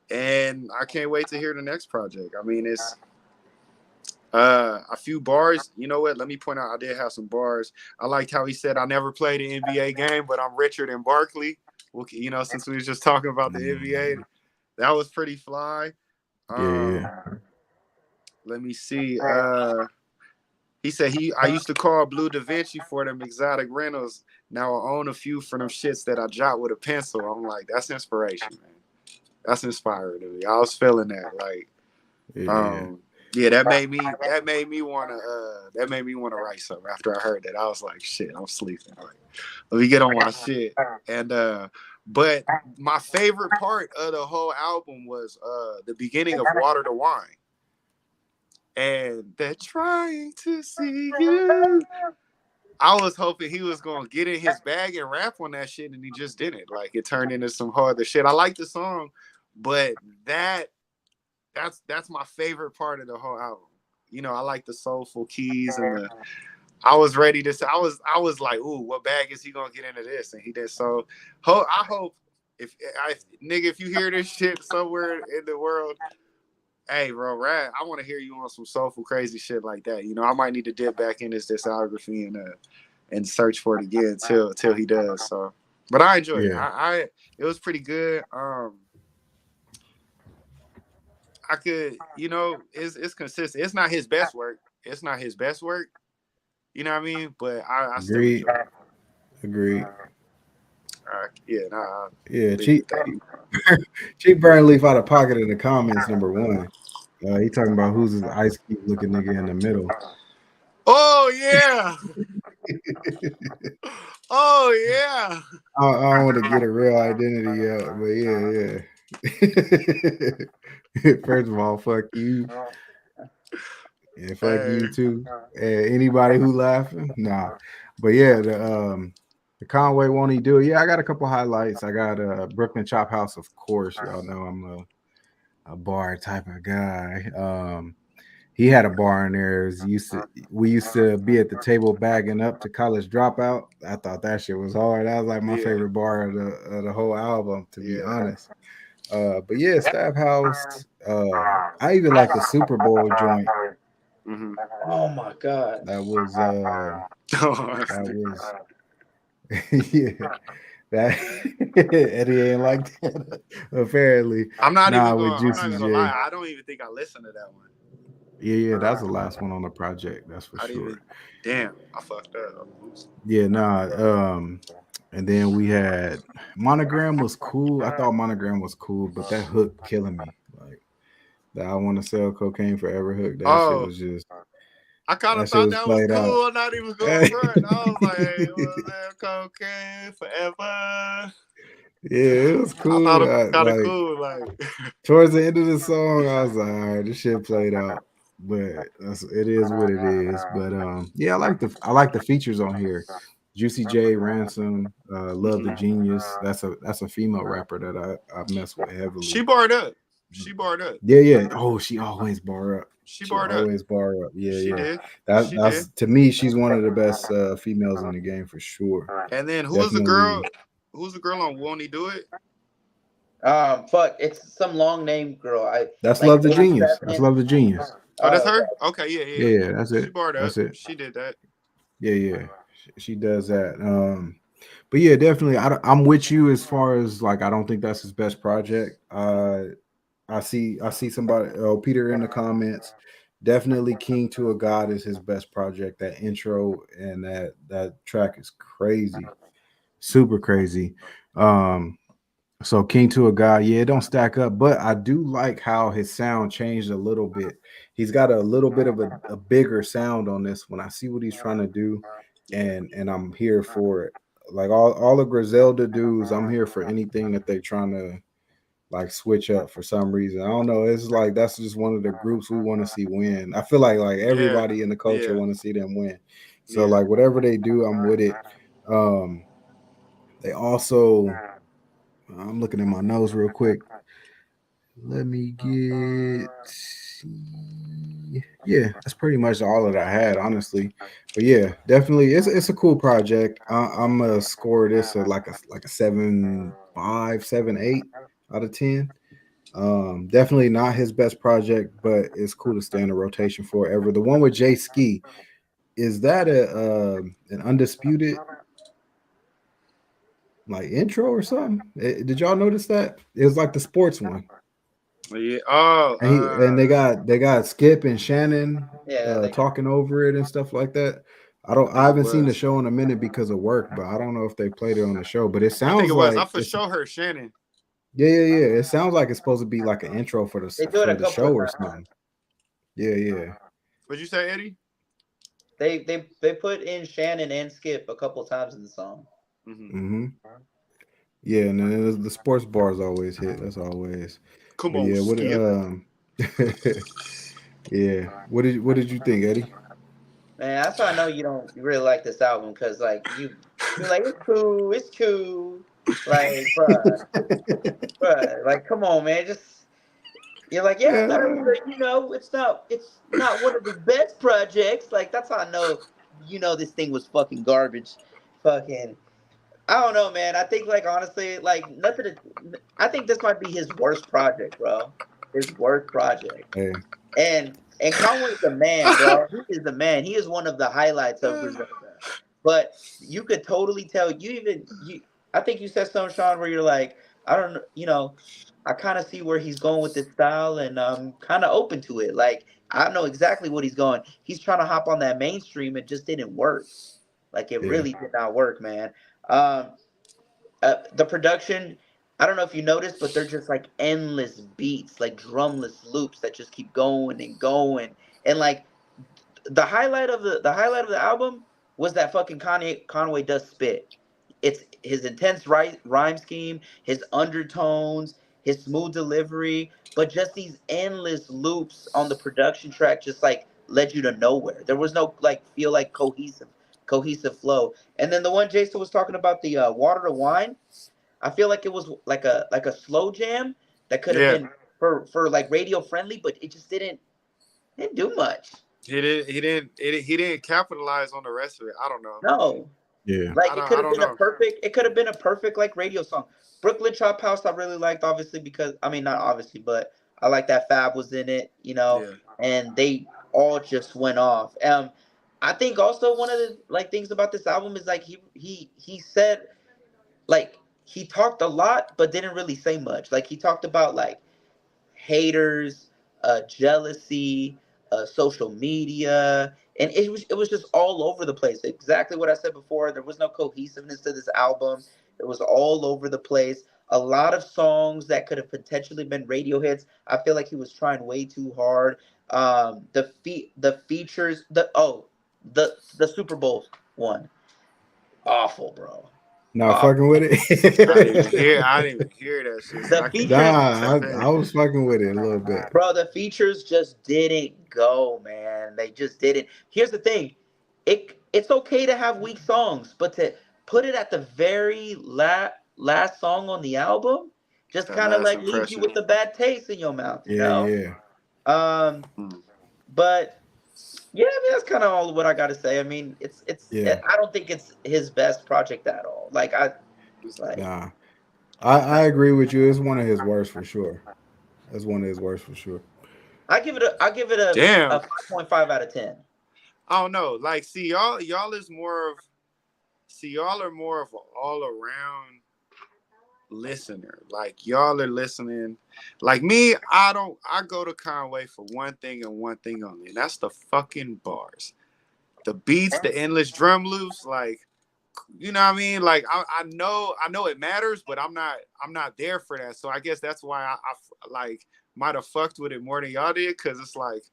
A: And I can't wait to hear the next project. I mean, it's a few bars. You know what? Let me point out I did have some bars. I liked how he said I never played an NBA game, but I'm richer than Barkley. Well, you know, since we was just talking about the NBA, that was pretty fly.
B: Yeah.
A: Let me see. He said I used to call Blue Da Vinci for them exotic rentals. Now I own a few for them shits that I jot with a pencil. I'm like, that's inspiration, man. That's inspiring to me. I was feeling that. Like, yeah, that made me wanna write something after I heard that. I was like, shit, I'm sleeping. Like, let me get on my shit. And but my favorite part of the whole album was the beginning of Water to Wine. And they're trying to see you. I was hoping he was gonna get in his bag and rap on that shit, and he just didn't. Like it turned into some harder shit. I like the song, but that's my favorite part of the whole album. You know, I like the soulful keys and the. I was ready to say. I was like, ooh, what bag is he gonna get into this? And he did. So, I hope if you hear this shit somewhere in the world. Hey, bro, Rad, I want to hear you on some soulful, crazy shit like that. You know, I might need to dip back in his discography and search for it again till he does. So, but I enjoyed it. It was pretty good. I could, you know, it's consistent. It's not his best work. It's not his best work. You know what I mean? But I still enjoy it.
B: Agreed.
A: Yeah, nah.
B: Yeah, cheap burn leaf out of pocket in the comments. Number one, he talking about who's this Ice Cube looking nigga in the middle.
A: Oh yeah. Oh yeah.
B: I don't want to get a real identity yet, but yeah. First of all, fuck you. Yeah, fuck you too. Anybody who laughing? Nah. But yeah, the Conway won't he do it? Yeah, I got a couple highlights. I got Brooklyn Chop House, of course. Y'all know I'm a bar type of guy. He had a bar in there. We used to be at the table bagging up to College Dropout. I thought that shit was hard. That was like my favorite bar of the whole album, to be honest. But yeah, Staff House. I even like the Super Bowl joint.
C: Mm-hmm. Oh my god,
B: that was yeah. That Eddie ain't like that. Apparently,
A: I'm not even gonna lie. I don't even think I listened to that one.
B: Yeah, that's the last one on the project. That's for sure.
A: Damn, I fucked up.
B: Yeah, and then we had Monogram was cool. I thought Monogram was cool, but that hook killing me. Like that I want to sell cocaine forever hook. That shit was just.
A: I kind of thought that was cool. I'm not even going front. I was like, hey, what's that cocaine forever?
B: Yeah, it was cool.
A: I thought it was kind of cool. Like
B: towards the end of the song, I was like, all right, this shit played out. But it is what it is. But yeah, I like the features on here. Juicy J, Ransom, Love the Genius. That's a female rapper that I mess with heavily.
A: She barred up.
B: Yeah. Oh, she always bar up.
A: She
B: always bar up. Yeah,
A: she did.
B: That's to me, she's one of the best females in the game for sure.
A: And then who's the girl? Who's the girl on Won't He Do It?
C: Fuck, it's some long name girl.
B: That's like, Love the Genius. That's Love the Genius.
A: Oh, that's her? Okay,
B: yeah. That's it.
A: She barred up.
B: That's it.
A: She did that.
B: Yeah. She does that. But yeah, definitely. I'm with you as far as like I don't think that's his best project. I see somebody. Oh, Peter in the comments. Definitely, King to a God is his best project. That intro and that track is crazy, super crazy. So King to a God, yeah, it don't stack up, but I do like how his sound changed a little bit. He's got a little bit of a bigger sound on this one. I see what he's trying to do, and I'm here for it. Like all the Griselda dudes, I'm here for anything that they're trying to like switch up for some reason. I don't know. It's like that's just one of the groups we want to see win. I feel like
A: Yeah,
B: everybody in the culture
A: yeah,
B: want to see them win. So
A: yeah.
B: like whatever they do, I'm with it. Um, they also, I'm looking at my notes real quick. Let me get. Yeah, that's pretty much all that I had, honestly. But yeah, definitely, it's a cool project. I'm gonna score this at like a 7.5, 7.8 out of 10. Definitely not his best project, but it's cool to stay in the rotation forever. The one with Jay Ski, is that an undisputed like intro or something? Did y'all notice that? It was like the sports one.
A: Yeah. Oh,
B: And they got Skip and Shannon
C: Yeah, they
B: talking over it and stuff like that.
A: I
B: I
A: think it
B: haven't seen the
A: was.
B: show in a minute because of work, but I don't know if they played it on the show. But it
A: I think
B: sounds
A: it was. I
B: like
A: for
B: it's
A: sure heard Shannon.
B: yeah. It sounds like it's supposed to be like an intro
C: they do it
B: for
C: a
B: the
C: couple
B: show
C: of
B: or
C: times.
B: something. Yeah.
A: What'd you say, Eddie?
C: They put in Shannon and Skip a couple of times in the song.
A: Hmm.
B: Mm-hmm. Yeah, and then the sports bars always hit. That's always.
A: Come
B: But
A: on,
B: yeah,
A: Skip.
B: yeah. What did you think, Eddie?
C: Man, that's why I know you really like this album because like you're like it's cool, like bruh, like come on man, just you're like yeah I thought it was
B: Yeah.
C: it's not one of his best projects like that's how I know this thing was fucking garbage, fucking I don't know man I think like honestly like I think this might be his worst project bro, his worst project.
B: Hey,
C: And Conway's the man, bro. He is the man. He is one of the highlights of Griselda. But you could totally tell. I think you said something, Sean, where you're like, I don't, I kind of see where he's going with this style, and I'm kind of open to it. Like I know exactly what he's going. He's trying to hop on that mainstream. It just didn't work. Like it
B: yeah.
C: really did not work, man. Um, the production, I don't know if you noticed, but they're just like endless beats, like drumless loops that just keep going and going. And like the highlight of the album was that fucking Conway does spit. It's his intense rhyme scheme, his undertones, his smooth delivery, but just these endless loops on the production track just like led you to nowhere. There was no like feel like cohesive flow. And then the one Jason was talking about, the water to wine, I feel like it was like a slow jam that could have
A: Yeah.
C: been for like radio friendly, but it just didn't do much.
A: He didn't capitalize on the rest of it. I don't know.
C: No.
B: Yeah.
C: Like
A: I don't. I don't know.
C: it could have been a perfect like radio song. Brooklyn Chop House I really liked obviously because I mean not obviously but I like that Fab was in it,
A: Yeah.
C: and they all just went off. I think also one of the like things about this album is like he said like he talked a lot but didn't really say much. Like he talked about like haters, jealousy, social media, and it was just all over the place. Exactly what I said before. There was no cohesiveness to this album. It was all over the place. A lot of songs that could have potentially been radio hits. I feel like he was trying way too hard. The features the Super Bowl one awful, bro.
B: Not
C: Awful.
B: fucking with
A: I didn't even
B: it.
A: hear. I didn't even hear that shit. So
C: The
A: I can't
B: Nah,
C: features
A: even
B: I
A: say.
B: was fucking with it a little bit.
C: Bro, the features just didn't go, man. They just didn't. Here's the thing. It's okay to have weak songs, but to put it at the very last song on the album just
A: That
C: kind of
A: last
C: like leaves you
A: impression.
C: with a bad taste in your mouth, you know?
B: Yeah.
C: Um,
A: Hmm.
C: but yeah, I mean that's kind of all what I got to say. I mean,
B: Yeah.
C: I don't think it's his best project at all. Like I like
B: Nah. I agree with you. It's one of his worst for sure. That's one of his worst for sure.
C: I give it a
A: Damn.
C: 5.5 out of 10.
A: I don't know. Like, see, y'all is more of. See, y'all are more of an all around listener. Like y'all are listening. Like me, I don't. I go to Conway for one thing and one thing only, and that's the fucking bars, the beats, the endless drum loops. Like, you know what I mean? Like I know it matters, but I'm not there for that. So I guess that's why I like might have fucked with it more than y'all did, because it's like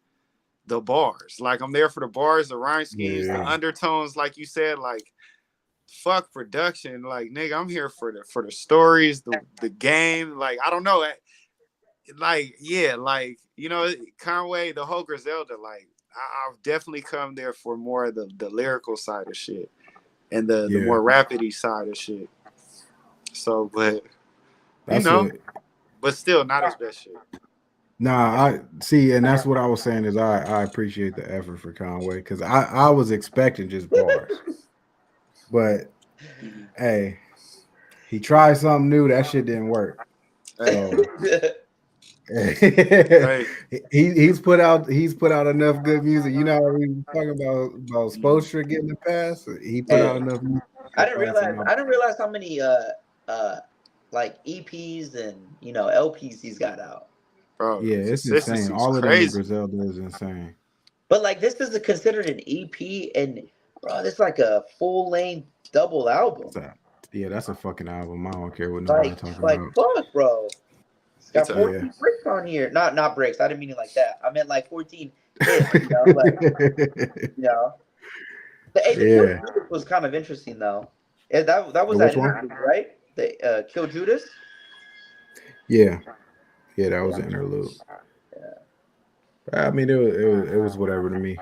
A: the bars. Like I'm there for the bars, the rhyme schemes, the
B: Yeah.
A: undertones, like you said, like fuck production. Like nigga, I'm here for the stories, the game. Like I don't know. like yeah, like Conway, the whole Griselda, like I've definitely come there for more of the lyrical side of shit and the
B: Yeah,
A: more rapidy side of shit. So, but you
B: that's
A: know,
B: it.
A: but still not his best shit.
B: Nah, I see, and that's what I was saying is I appreciate the effort for Conway because I was expecting just bars, but
A: Mhm.
B: hey, he tried something new. That shit didn't work.
A: Hey,
B: So
A: hey,
B: he's put out enough good music. You know, we were talking about
A: mhm.
B: Spoelstra getting the pass. He put
C: Yeah.
B: out enough music
C: I
B: to
C: didn't
B: pass
C: realize
B: him out.
C: I didn't realize how many uh like EPs and LPs he's got out.
A: Bro,
B: Yeah,
A: the
B: it's insane.
A: consistency's
B: All of them with
A: crazy.
B: Griselda is insane.
C: But like this is considered an EP, and bro, this is like a full length double album.
B: So, yeah, that's a fucking album. I don't care what nobody
C: Like
B: talking
C: like
B: about.
C: fuck, bro. It's
A: It's
C: got
A: a
B: Yeah.
C: 14 bricks on here. Not bricks. I didn't mean it like that. I meant like 14 hits. Like you know. The Kill
B: Yeah.
C: Judas was kind of interesting though. That was that
B: Which one?
C: interlude, right? The Kill Judas.
B: Yeah. Yeah, that
C: Yeah.
B: was an interlude.
C: Yeah.
B: I mean, it was whatever to me.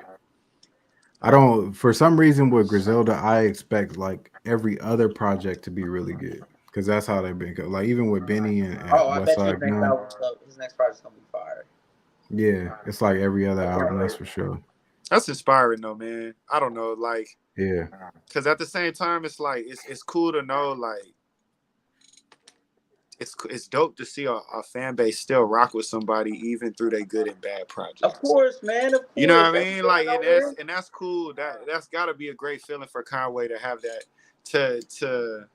B: I don't. For some reason, with Griselda, I expect like every other project to be really good because that's how they've been. Like even with Benny
C: Oh,
B: and
C: I
B: West
C: bet you his
B: Side
C: next
B: Gun,
C: album, his next project's gonna be fire.
B: yeah, it's like every other
C: I can't
B: album. That's
C: wait.
B: for sure.
A: that's inspiring though, man. I don't know, like,
B: Yeah,
A: because at the same time, it's like it's cool to know, like, it's dope to see a fan base still rock with somebody even through their good and bad
C: Of
A: projects.
C: course, man. Of
A: You know what
C: course.
A: I
C: That's
A: mean?
C: going
A: Like,
C: nowhere.
A: and that's cool. That's got to be a great feeling for Conway to have that to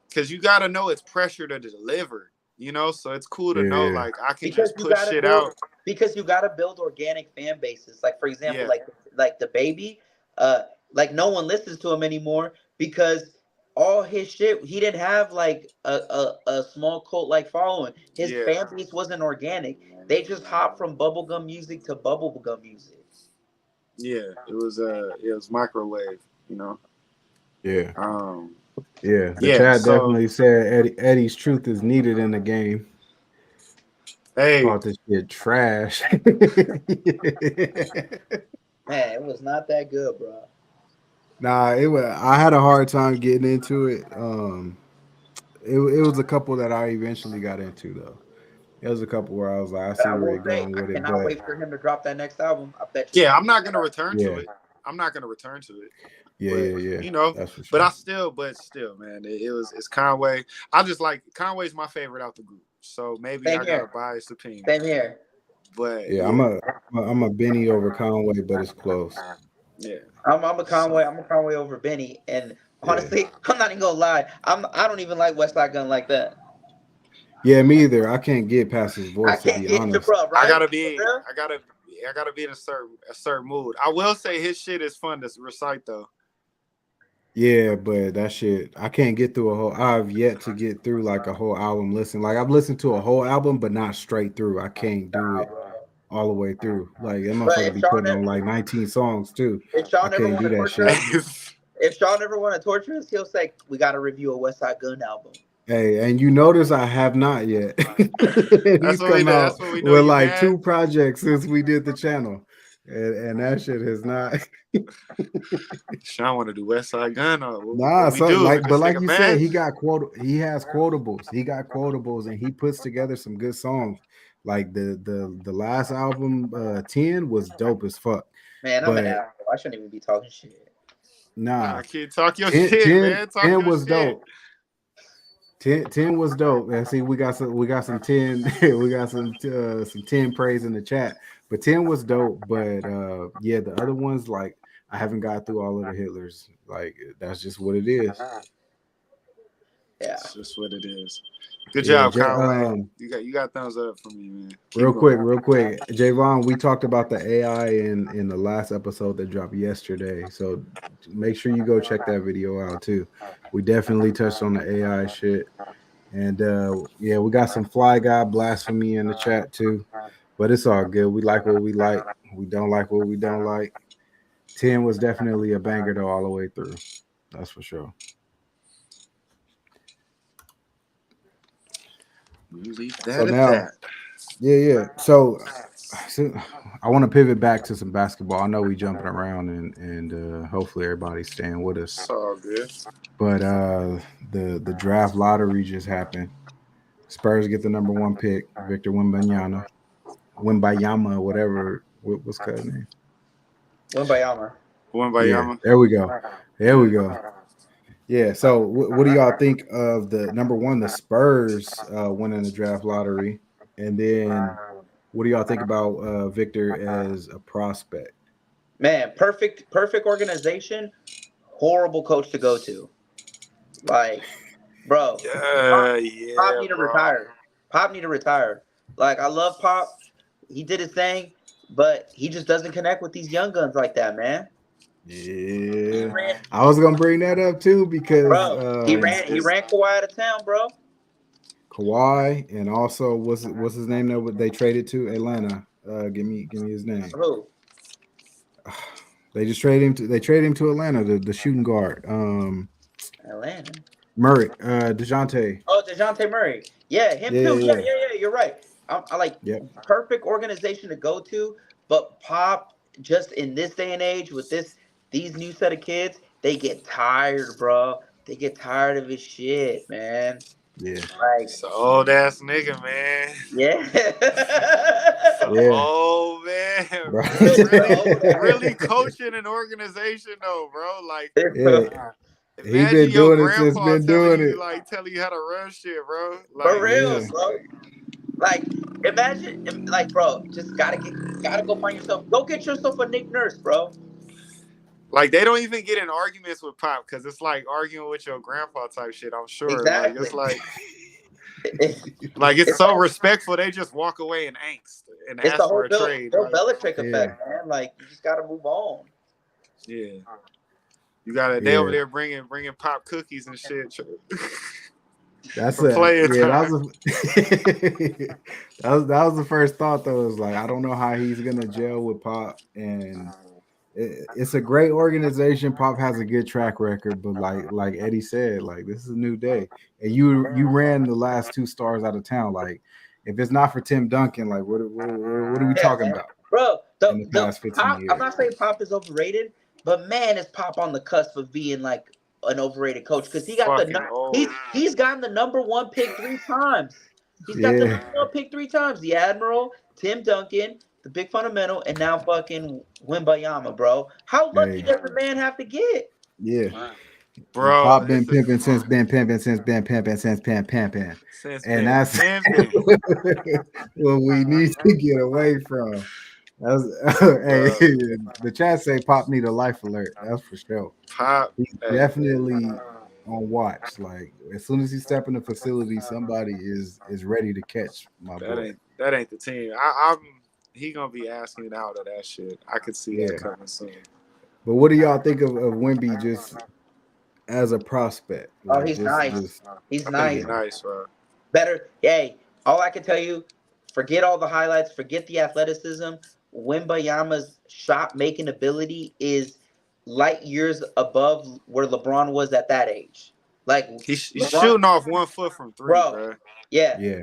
A: because you got to know it's pressure to deliver. So it's cool to know
B: yeah,
A: like I can
C: Because
A: just
C: you
A: put
C: gotta
A: shit
C: build
A: out.
C: because you gotta build organic fan bases. Like for example,
A: Yeah,
C: like the baby, uh, like no one listens to him anymore because all his shit he didn't have like a small cult like following. His
A: yeah,
C: fan base wasn't organic. They just hopped from bubblegum music to bubblegum music.
A: yeah. It was microwave. You know.
B: yeah,
A: Um.
B: yeah. The
A: Yeah.
B: chat
A: So
B: definitely said Eddie's truth is needed in the game.
A: hey,
B: Called this shit trash.
C: Man, it was not that good, bro.
B: Nah, it was. I had a hard time getting into it. It was a couple that I eventually got into though. It was a couple where I was like, I
C: But
B: see
C: I
B: where
C: will
B: you're
C: say,
B: going
C: I
B: with it,
C: cannot
B: but
C: wait for him to drop that next album. I bet you.
A: yeah, I'm not gonna return to
B: yeah,
A: it. I'm not gonna return to it.
B: yeah,
A: But
B: yeah, yeah.
A: you know,
B: That's for
A: but
B: sure.
A: still, man, it's Conway. I just like Conway's my favorite out the group. So maybe
C: Same
A: I got a
C: here.
A: biased opinion,
C: Same here.
A: but
B: Yeah,
A: yeah,
B: I'm a Benny over Conway, but it's close.
A: yeah.
C: I'm a
A: So
C: Conway. I'm a Conway over Benny. And
B: Yeah,
C: honestly, I'm not even gonna lie. I don't even like West Side Gun like that.
B: yeah, me either. I can't get past his
C: I
B: voice to
C: can't
B: be
C: get your
B: honest.
C: bro,
A: I
C: right?
A: gotta
C: For
A: be,
C: real?
A: I gotta be in a certain mood. I will say his shit is fun to recite though.
B: Yeah, but that shit, I can't get through a whole. I've yet to get through like a whole album listen. Like I've listened to a whole album, but not straight through. I can't do
C: Nah,
B: it
C: bro.
B: all the way through. Like that
C: But
B: motherfucker be putting on like 19 songs too.
C: If
B: I
C: Sean ever
B: can't
C: want
B: do
C: to
B: that
C: torture
B: shit.
C: us, if Sean ever want to torture us, he'll say we got to review a West Side Gun album.
B: Hey, and you notice I have not yet.
A: that's
B: He's
A: what we
B: come
A: do.
B: out
A: That's what we know
B: with
A: you
B: like
A: mad.
B: 2 projects since we did the channel, and that shit is not.
A: Sean want to do West Side Gun or
B: Nah,
A: what we
B: so
A: do? Is
B: like, but
A: this
B: like
A: nigga
B: you said,
A: mad?
B: he has quotables. He got quotables, and he puts together some good songs. Like the last album, 10 was dope as fuck.
C: Man, I'm an
B: But
C: asshole. I shouldn't even be talking shit.
B: nah,
A: I can't talk your
B: 10
A: shit,
B: 10
A: man. Talk
B: 10
A: your
B: was
A: shit.
B: dope. 10 was dope. And see, we got some 10, we got some 10 praise in the chat. But 10 was dope. But yeah, the other ones, like I haven't got through all of the Hitlers. Like that's just what it is.
C: Yeah.
A: It's just what it is. Good
B: Yeah,
A: job, Conway. You got thumbs up for me, man. Keep going.
B: real quick, Javon, we talked about the AI in the last episode that dropped yesterday. So make sure you go check that video out too. We definitely touched on the AI shit. And yeah, we got some Fly Guy blasphemy in the chat too. But it's all good. We like what we like. We don't like what we don't like. 10 was definitely a banger though all the way through. That's for sure.
A: We'll leave
B: So
A: that at
B: now
A: that.
B: Yeah. So I want to pivot back to some basketball. I know we jumping around and hopefully everybody's staying with us.
A: It's all good.
B: But the draft lottery just happened. Spurs get the number one pick, Victor Wimbayama, whatever. What's his name?
C: Wimbayama.
B: Yeah,
A: Wimbayama.
B: there we go. There we go. Yeah. So, what do y'all think of the number one, the Spurs winning the draft lottery, and then what do y'all think about Victor as a prospect?
C: Man, perfect organization. Horrible coach to go to. Like, bro, Pop, Pop
A: Yeah,
C: need to
A: bro.
C: retire. Pop need to retire. Like, I love Pop. He did his thing, but he just doesn't connect with these young guns like that, man. He
B: Yeah,
C: ran,
B: I was gonna bring that up too because
C: bro. He ran. He
A: It's
C: ran Kawhi out of town, bro.
B: Kawhi and also what's his name that they traded to Atlanta. Give me his name.
C: Who?
B: They traded him to Atlanta, the shooting guard.
C: Atlanta.
B: Murray, DeJounte.
C: Oh, DeJounte Murray. Yeah, him
B: Yeah,
C: too.
B: yeah,
C: Yeah,
B: yeah.
C: yeah, yeah. You're right. I like
B: Yep.
C: perfect organization to go to, but Pop just in this day and age with these new set of kids, they get tired, bro. They get tired of his shit, man.
B: Yeah.
C: Like,
A: an old ass nigga, man.
C: yeah.
A: It's an
B: Yeah.
A: old man.
B: Right.
A: Really coaching an organization though, bro. Like,
B: Yeah. He
A: imagine
B: been
A: your
B: doing it since
A: grandpa
B: been doing it.
A: telling you how to run shit, bro.
C: For
A: Like, it's
C: real,
B: Yeah.
A: just
C: bro. Like, imagine, like, bro, just gotta go find yourself. Go get yourself a Nick Nurse, bro.
A: like they don't even get in arguments with Pop because it's like arguing with your grandpa type shit. I'm sure. Like
C: Exactly.
A: it's like
C: It's,
A: it's
C: it's
A: so
C: like
A: respectful. They just walk away in angst and
C: it's the
A: ask for
C: whole
A: a trade.
C: Bill
A: Like,
C: Belichick
B: Yeah.
C: effect, man. Like, you just gotta move on.
A: yeah, you got to. They over
B: Yeah.
A: there bringing Pop cookies and shit
B: That's
A: for
B: a
A: playing
B: yeah. That
A: time.
B: was a, that was the first thought though. Is like I don't know how he's gonna gel with Pop, and it's a great organization. Pop has a good track record, but like Eddie said, like this is a new day, and you ran the last two stars out of town. Like if it's not for Tim Duncan, like what are we
C: Yeah,
B: talking
C: man.
B: about
C: Bro,
B: in the
C: the
B: past 15
C: Pop, I'm
B: years?
C: not saying Pop is overrated, but man, is Pop on the cusp of being like an overrated coach because he got
A: Fucking old.
C: he's gotten the number one pick three times. He's got the
B: Yeah,
C: number one pick three times. The Admiral, Tim Duncan, the big fundamental, and now fucking Wimbayama, bro. How lucky
B: hey,
C: does the man have to get?
B: yeah.
A: Bro,
B: Pop been
A: it's a
B: pimping since been pimping since been pimping since been pimping,
A: since
B: and
A: been
B: that's
A: pimping,
B: what we need to get away from. That's, hey,
A: bro.
B: the chat say Pop need a life alert. That's for sure.
A: Pop,
B: He's
A: hey,
B: definitely on watch. Like as soon as he step in the facility, somebody is ready to catch my boy.
A: that ain't the team. I'm he gonna be asking out of that shit. I could see that
B: Yeah.
A: coming soon.
B: But what do y'all think of Wimby just as a prospect?
C: Oh,
B: Like
C: he's nice.
B: just
C: He's
A: I think he's
C: nice.
B: yeah,
A: nice, bro.
C: Better. Hey, all I can tell you, forget all the highlights, forget the athleticism. Wimbayama's shot making ability is light years above where LeBron was at that age. Like
A: He's
C: LeBron,
A: shooting off 1 foot from three,
C: bro.
A: bro.
C: Yeah,
B: yeah,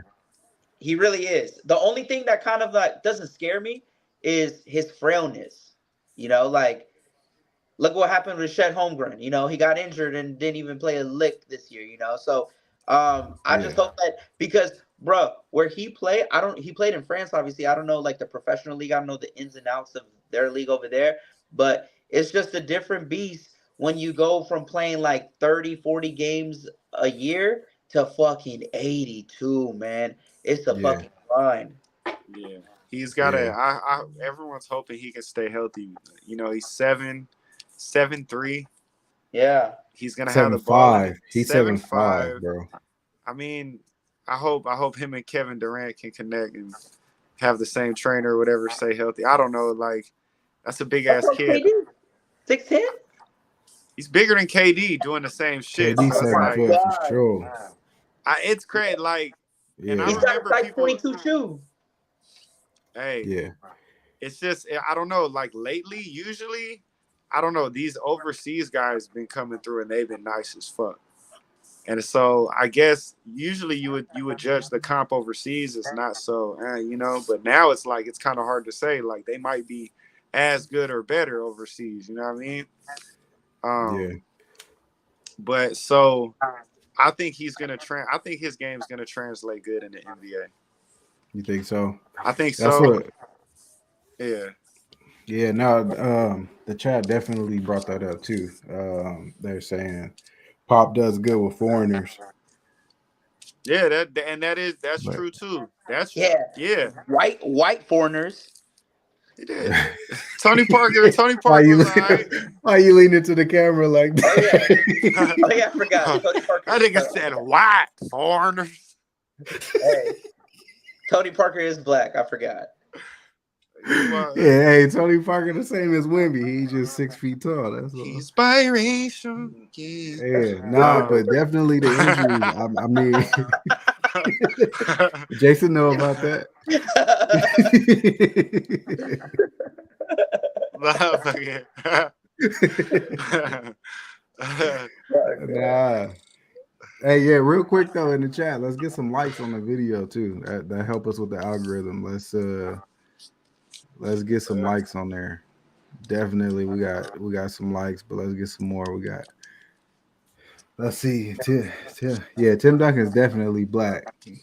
C: he really is. The only thing that kind of like doesn't scare me is his frailness. Like look what happened with Shed Holmgren. He got injured and didn't even play a lick this year. So I just
B: yeah,
C: hope that because bro, where he played, he played in France, obviously. I don't know like the professional league. I don't know the ins and outs of their league over there, but it's just a different beast when you go from playing like 30, 40 games a year to fucking 82, man. It's a
B: yeah,
C: fucking grind.
A: Yeah, he's got
B: yeah.
A: a. Everyone's hoping he can stay healthy. He's 7'3".
C: Yeah.
A: He's gonna have the
B: Seven
A: ball in it.
B: five. He's
A: Seven
B: 7'5",
A: five.
B: bro.
A: I mean, I hope him and Kevin Durant can connect and have the same trainer or whatever. Stay healthy. I don't know. Like that's a big
C: What's
A: ass
C: up,
A: kid.
C: KD? 6'10"?
A: He's bigger than KD doing the same shit.
B: KD
A: So
C: Oh
A: it's
C: my
A: like
B: 7 foot for
C: god.
B: sure.
A: it's crazy. Like, and I
C: He's
B: Yeah,
C: got a
A: remember
C: size
A: people.
C: 22 shoe.
A: Hey,
B: yeah,
A: it's just I don't know. Like lately, usually, I don't know. These overseas guys been coming through and they've been nice as fuck. And so I guess usually you would judge the comp overseas as not so, but now it's like it's kind of hard to say. Like they might be as good or better overseas. You know what I mean?
B: Yeah.
A: But so I think I think his game's gonna translate good in the NBA.
B: You think so?
A: I think
B: That's
A: so.
B: what.
A: Yeah.
B: Yeah. No. The chat definitely brought that up too. They're saying Pop does good with foreigners.
A: Yeah, that's
B: But
A: true too. That's
C: Yeah,
A: yeah,
C: white foreigners.
A: he did. Tony
B: why
A: Parker
B: you
A: was all right.
B: why you leaning to the camera like
C: Oh yeah,
B: that?
C: oh yeah, I forgot. Tony Parker.
A: I think I said white foreigners.
C: Hey, Tony Parker is black. I forgot.
B: Yeah, hey, Tony Parker the same as Wemby. He's just 6 feet tall. That's all.
A: He's biracial.
B: Yeah, nah, but definitely the injuries. I mean, Jason know about that. Nah. Hey, yeah, real quick though in the chat, let's get some likes on the video too. That help us with the algorithm. Let's get some likes on there. Definitely, we got some likes, but let's get some more. Let's see. Tim Duncan's definitely black. Tim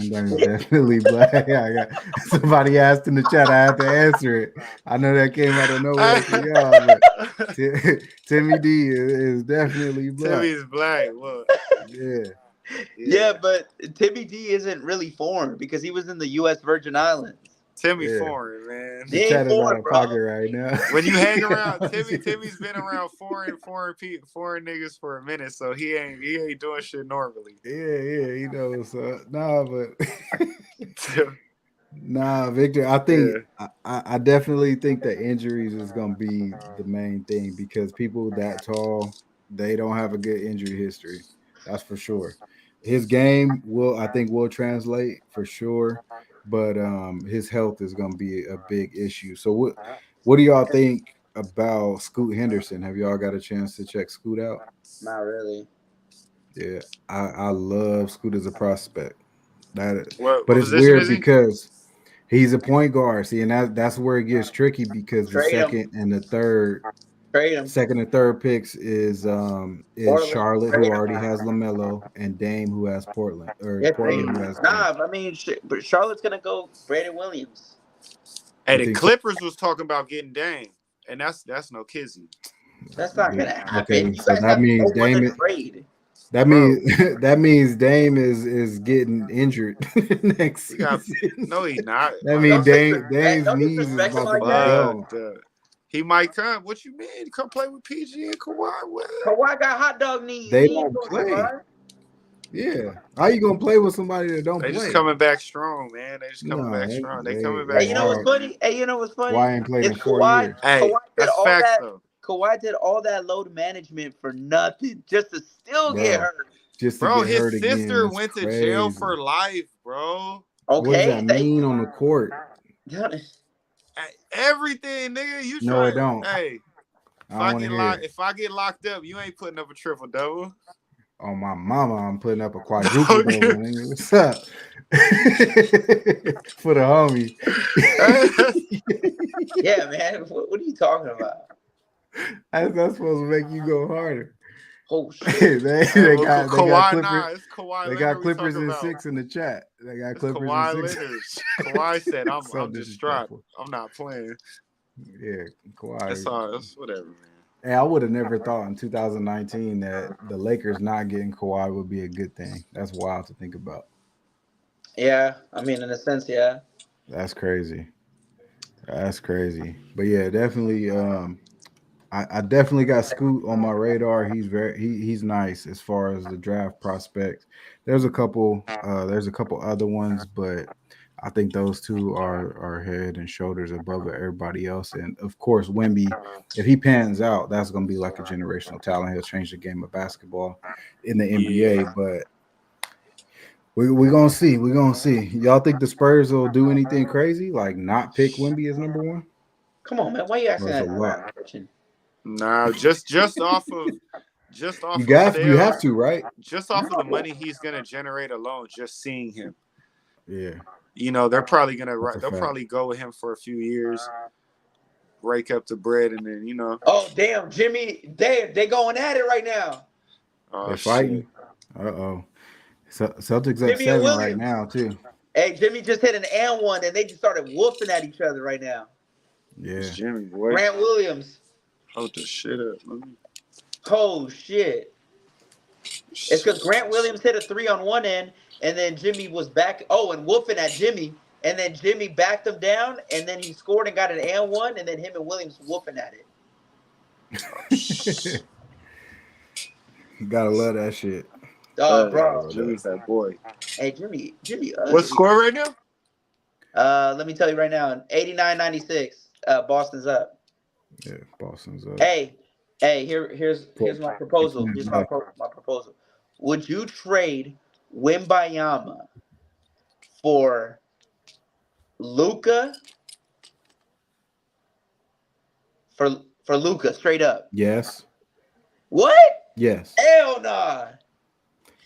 B: Duncan's definitely black. I got somebody asked in the chat. I had to answer it. I know that came out of nowhere for y'all, but Timmy D is definitely black.
A: Timmy's black. What?
C: Yeah, but Timmy D isn't really foreign because he was in the U.S. Virgin Islands.
A: Timmy foreign, man.
B: The chat is out of pocket right now.
A: When you hang around, Timmy's been around foreign niggas for a minute, so he ain't doing shit normally.
B: Yeah, he knows. Nah, Victor. I think I definitely think that injuries is gonna be the main thing because people that tall, they don't have a good injury history. That's for sure. His game will translate for sure, but his health is gonna be a big issue. So what do y'all think about Scoot Henderson? Have y'all got a chance to check Scoot out?
C: Not really.
B: Yeah, I love Scoot as a prospect. But it's
A: position
B: weird
A: is he?
B: because he's a point guard. See, and that's where it gets tricky because the second and third picks is Charlotte, who already has LaMelo, and Dame, who has Portland, Portland, who has Dame.
C: I mean, but Charlotte's gonna go Brandon Williams.
A: Hey, the Clippers was talking about getting Dame, and that's no kizzy.
C: That's not gonna happen.
B: Okay, so that means Dame.
C: Trade.
B: That means Dame is getting injured next season.
A: No, he's not.
B: That means Dame's knees is about to be gone.
A: He might come. What you mean? Come play with PG and Kawhi. What?
C: Kawhi got hot dog knees.
B: They don't play. Yeah. How you gonna play with somebody that don't play?
A: They just coming back strong, man. They just coming back strong. They coming back.
C: Hey, you know what's funny?
B: Kawhi ain't played in 4 years.
A: Hey, that's facts though.
C: Kawhi did all that load management for nothing, just to still get hurt.
B: His
A: sister went to jail for life, bro.
C: Okay,
B: what does that mean on the court?
A: Everything, nigga. You
B: no, it don't.
A: Hey, if I get locked up, you ain't putting up a triple double.
B: Oh my mama, I'm putting up a quadruple double. Nigga. What's up? For the homie.
C: Yeah, man. What are you talking about?
B: That's supposed to make you go harder.
C: Oh shit!
B: they got Clippers in 6 in the chat. They got Clippers in 6.
A: Kawhi said, "I'm distraught. I'm not playing."
B: Yeah, Kawhi.
A: That's whatever, man.
B: Hey, I would have never thought in 2019 that the Lakers not getting Kawhi would be a good thing. That's wild to think about.
C: Yeah, I mean, in a sense, yeah.
B: That's crazy. But yeah, definitely. I definitely got Scoot on my radar. He's nice as far as the draft prospects. There's a couple other ones, but I think those two are head and shoulders above everybody else. And of course, Wemby, if he pans out, that's gonna be like a generational talent. He'll change the game of basketball in the NBA. But we're gonna see. We're gonna see. Y'all think the Spurs will do anything crazy, like not pick Wemby as number one?
C: Come on, man. Why are you asking that question?
A: Nah, just off of just off
B: You
A: of
B: got you
A: sales,
B: have to, right?
A: just off of the money he's gonna generate alone, just seeing him.
B: Yeah,
A: You know, they're probably gonna
B: that's a
A: they'll
B: fact.
A: probably go with him for a few years, rake up the bread, and then
C: Oh damn, Jimmy, they going at it right now.
A: oh
B: They're
A: shit,
B: fighting. Uh-oh. So Celtics up
C: Jimmy and
B: 7 right
C: Williams.
B: now too.
C: Hey, Jimmy just hit an and one, and they just started whooping at each other right now.
A: it's
B: Yeah.
A: Jimmy boy.
C: Grant Williams.
A: Hold the shit up.
C: Oh shit! It's because Grant Williams hit a three on one end, and then Jimmy was back. Oh, and woofing at Jimmy, and then Jimmy backed him down, and then he scored and got an and one, and then him and Williams woofing at it.
B: You gotta love that shit.
C: Oh, bro.
A: Jimmy's that boy.
C: Hey, Jimmy
A: What's
C: ugly.
A: score right now?
C: Let me tell you right now, 89-96. Boston's up.
B: Yeah, Boston's up.
C: Hey, here's my proposal. Here's my proposal. Would you trade Wimbayama for Luca? For Luca, straight up.
B: Yes.
C: What?
B: Yes.
C: Hell nah.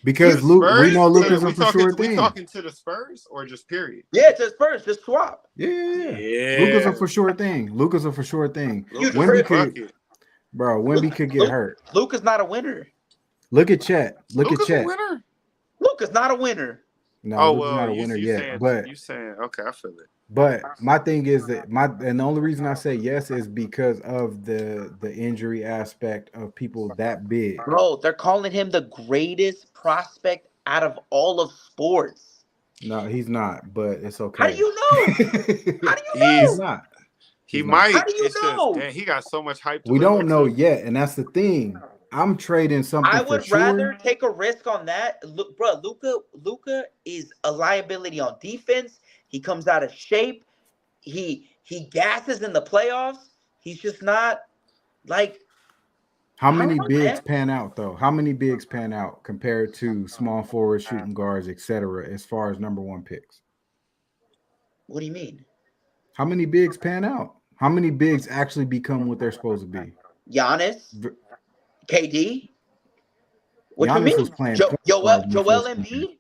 B: Because we know Luca's a for sure thing.
A: We talking to the Spurs or just period?
C: Yeah, just Spurs, just swap.
B: Yeah. Luca's a for sure thing. Wemby could get hurt.
C: Luca's not a winner.
B: Look at Chet.
A: Luca's a winner.
C: Luca's not a winner.
B: No, Luca's not a winner yet. But
A: you saying okay, I feel it.
B: But my thing is that and the only reason I say yes is because of the injury aspect of people that big.
C: Bro, they're calling him the greatest prospect out of all of sports.
B: No, he's not, but it's okay.
C: How do you know? How do you know?
B: He's not.
A: He might.
C: How do you know?
A: Damn, he got so much hype.
B: We don't know yet, and that's the thing. I'm trading something.
C: I would rather take a risk on that. Look, bro, Luca is a liability on defense. He comes out of shape. He gasses in the playoffs. He's just not like.
B: How many bigs pan out though? How many bigs pan out compared to small forwards, shooting guards, etc. As far as number one picks?
C: What do you mean?
B: How many bigs pan out? How many bigs actually become what they're supposed to be?
C: Giannis, KD. What
B: Giannis
C: you mean?
B: was playing
C: Joel Embiid.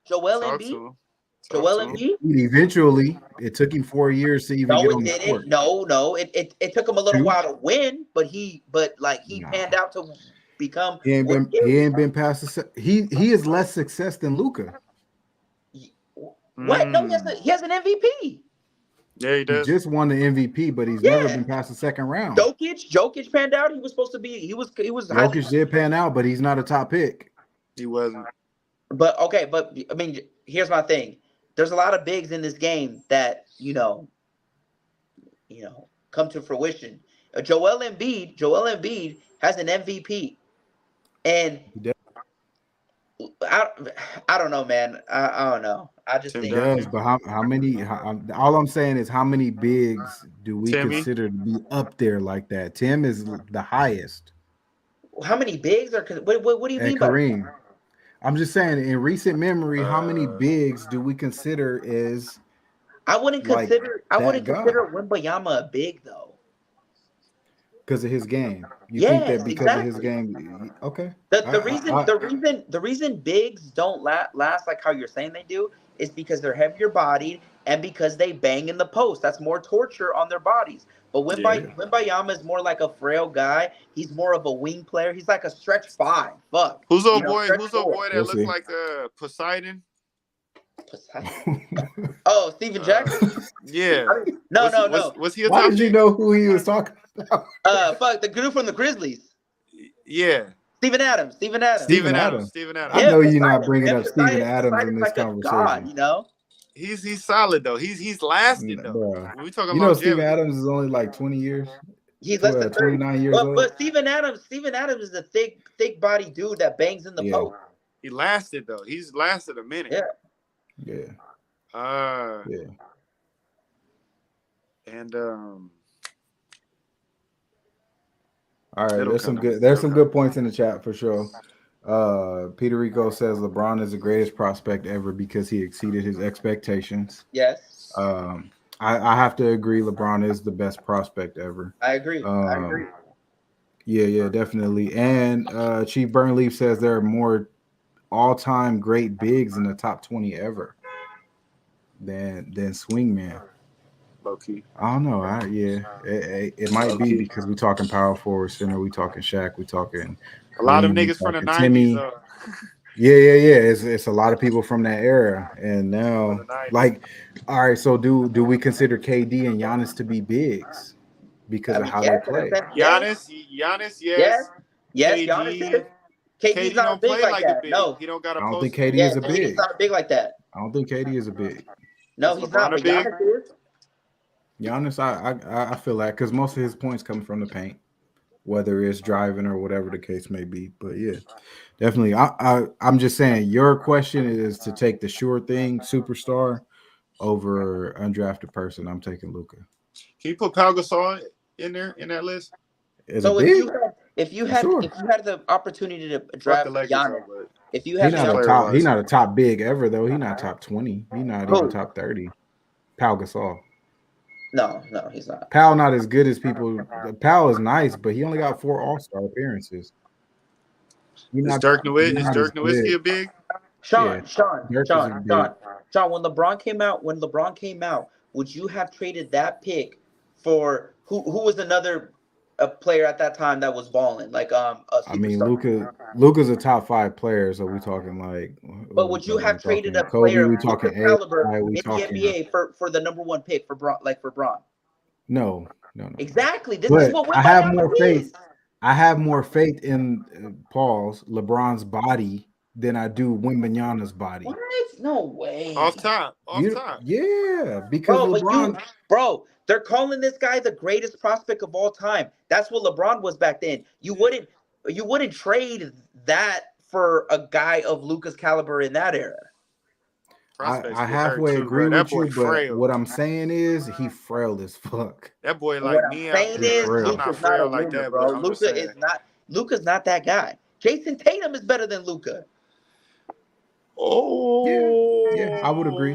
B: Eventually, it took him 4 years to even get on the court.
C: No. It took him a little while to win, but he panned out to become.
B: He ain't been past the. He is less success than Luka.
C: What? No, he has an MVP.
A: Yeah, he does.
B: He just won the MVP, but he's never been past the second round.
C: Jokic panned out. He was supposed to be. He was.
B: Jokic did pan out, but he's not a top pick.
A: He wasn't.
C: But okay, I mean, here's my thing. There's a lot of bigs in this game that come to fruition. Joel Embiid has an MVP, and I don't know, man. I don't know. I just think.
B: Does, but how many? All I'm saying is how many bigs do we consider to be up there like that? Tim is the highest.
C: How many bigs are? What do you mean
B: Kareem?
C: by?
B: I'm just saying, in recent memory, how many bigs do we consider is?
C: I wouldn't consider Wimbayama a big though.
B: Because of his game, you think that because of his game? Okay.
C: The reason bigs don't last like how you're saying they do is because they're heavier bodied and because they bang in the post. That's more torture on their bodies. But Wimbayama is more like a frail guy. He's more of a wing player. He's like a stretch five. Fuck.
A: Who's old boy that looks like Poseidon?
C: Oh, Steven Jackson?
A: Yeah.
C: No.
A: Was he a
B: Why
A: top
B: did you know who he was talking about?
C: Fuck, the dude from the Grizzlies.
A: Yeah.
C: Steven Adams.
B: I know you're not bringing up Steven Adams in this conversation.
C: God,
A: He's solid though. He's lasted though. When we talking
B: about Steven Adams is only like 20 years.
C: He's less than
B: 29 years old.
C: But Steven Adams is a thick body dude that bangs in the post.
A: He lasted though. He's lasted a minute.
B: Yeah.
A: And
B: all right, there's some good points in the chat for sure. Peter Rico says LeBron is the greatest prospect ever because he exceeded his expectations.
C: Yes.
B: I have to agree. LeBron is the best prospect ever.
C: I agree.
B: Yeah, definitely. And Chief Burnleaf says there are more all-time great bigs in the top 20 ever than Swingman.
A: Low key.
B: I don't know. It might
A: Low
B: be
A: key.
B: because we talking power forward center, we talking Shaq, we talking
A: A lot of
B: Kareem, we
A: niggas from the
B: talking
A: '90s
B: Timmy.
A: though.
B: Yeah. It's a lot of people from that era, and
A: For
B: now
A: the '90s.
B: like, all right. So do we consider KD and Giannis to be bigs because
C: I
B: of
C: mean,
B: how they
C: yes, in a
B: play?
C: sense, yes,
A: Giannis,
C: yes,
A: yes.
C: yes. Giannis
A: KD,
C: is. KD's
A: KD
C: not a
A: don't
C: big
A: play
C: like
A: like a
C: that.
A: big.
C: No.
A: He don't got a
B: I don't think
A: post
B: KD
A: move.
C: Yeah,
B: is a
C: KD's
B: big.
C: not a big like that.
B: I don't think KD is a big.
C: No,
A: Is
C: he's
A: LeBron
C: not.
A: a
C: But
A: big?
C: Giannis is.
B: Giannis, I feel that because most of his points come from the paint, whether it's driving or whatever the case may be. But yeah, definitely. I'm just saying your question is to take the sure thing superstar over undrafted person. I'm taking Luca.
A: Can you put Pau Gasol in there in that list?
B: Is a
C: So if you
B: big?
C: had, if you
B: For
C: had,
B: sure.
C: if you had the opportunity to
A: Fuck the
C: draft
A: Lakers
C: Giannis,
A: though, but
C: if you
B: He
C: had
B: not
C: the
B: a
A: player
B: top. He
A: wise,
B: not a top big ever though. He not top 20. He not even
C: who?
B: top 30. Pau Gasol.
C: No, no, he's not.
B: Pau not as good as people. Pau is nice, but he only got 4 All-Star appearances. He
A: is
B: not.
A: Dirk
B: He
A: Nowitzki is
B: not as
A: Dirk
B: good.
A: Nowitzki a big?
B: Yeah,
C: Sean, Sean,
B: Dirk is
C: Sean,
B: a big.
C: Sean, Sean. When LeBron came out, would you have traded that pick for who? Who was another player at that time that was balling like a
B: I mean,
C: superstar?
B: Luca's a top 5 player. So we talking like what
C: But
B: we
C: would you
B: talking? We
C: have traded
B: talking
C: a
B: Kobe.
C: player of
B: We talking
C: Luka's caliber
B: AI. We
C: in the
B: talking
C: NBA for the number one pick for Braun, like for Braun?
B: no.
C: Exactly. This is
B: But
C: what
B: I have
C: Wembanyama
B: more faith.
C: is.
B: I have more faith in Paul's LeBron's body than I do Wembanyama's
C: What?
B: body.
C: No way.
A: Off top.
B: Yeah, because
C: Bro, but
B: LeBron.
C: they're calling this guy the greatest prospect of all time. That's what LeBron was back then. You wouldn't trade that for a guy of Luca's caliber in that era.
A: Prospects
B: I
A: get hurt
B: halfway
A: too, bro.
B: agree
A: That
B: with
A: boy
B: you, but
A: frail.
B: what I'm saying is he frail as fuck.
A: That boy
C: What
A: like
C: I'm
A: me out
C: saying
B: He
C: is
A: there. I'm
B: frail.
A: not
C: Luca's not a
A: frail like
C: winner,
A: that,
C: bro.
A: but I'm just saying.
C: Luca's not that guy. Jason Tatum is better than Luca.
B: Yeah, I would agree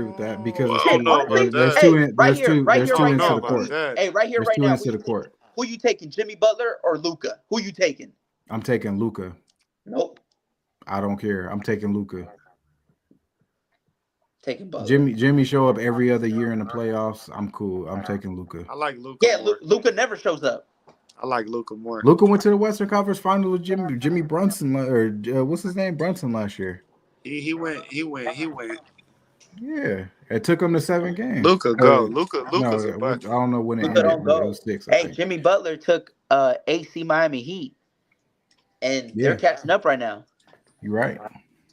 B: with that because it's
A: Oh, I
C: Shit,
A: don't
B: two.
A: know about
C: honestly,
B: There's
A: that.
B: two.
C: hey, right here, right
B: There's
C: here,
A: I
B: two
A: don't
C: right
B: ends
A: know
B: to
C: now.
B: the
A: about
B: court.
A: that.
C: Hey, right here,
B: There's
C: right
B: two
C: now.
B: ends to the court.
C: Who you taking? Jimmy Butler or Luca? Who you taking?
B: I'm taking Luca.
C: Nope.
B: I don't care. I'm taking Luca.
C: Taking Butler.
B: Jimmy show up every other year in the playoffs. I'm cool. I'm taking Luca.
A: I like Luca
C: Yeah,
A: more.
C: Luca never shows up.
A: I like Luca more.
B: Luca went to the Western Conference Final with Jimmy Brunson or what's his name Brunson last year.
A: He went.
B: Yeah, it took him to 7 games.
A: Luca go. Luca's a
B: I
A: bucket.
B: don't know when it
C: Luca
B: ended,
C: don't
B: but it
C: go.
B: was 6, I
C: Hey,
B: think.
C: Jimmy Butler took AC Miami Heat, and they're
B: Yeah,
C: catching up right now.
B: you're right.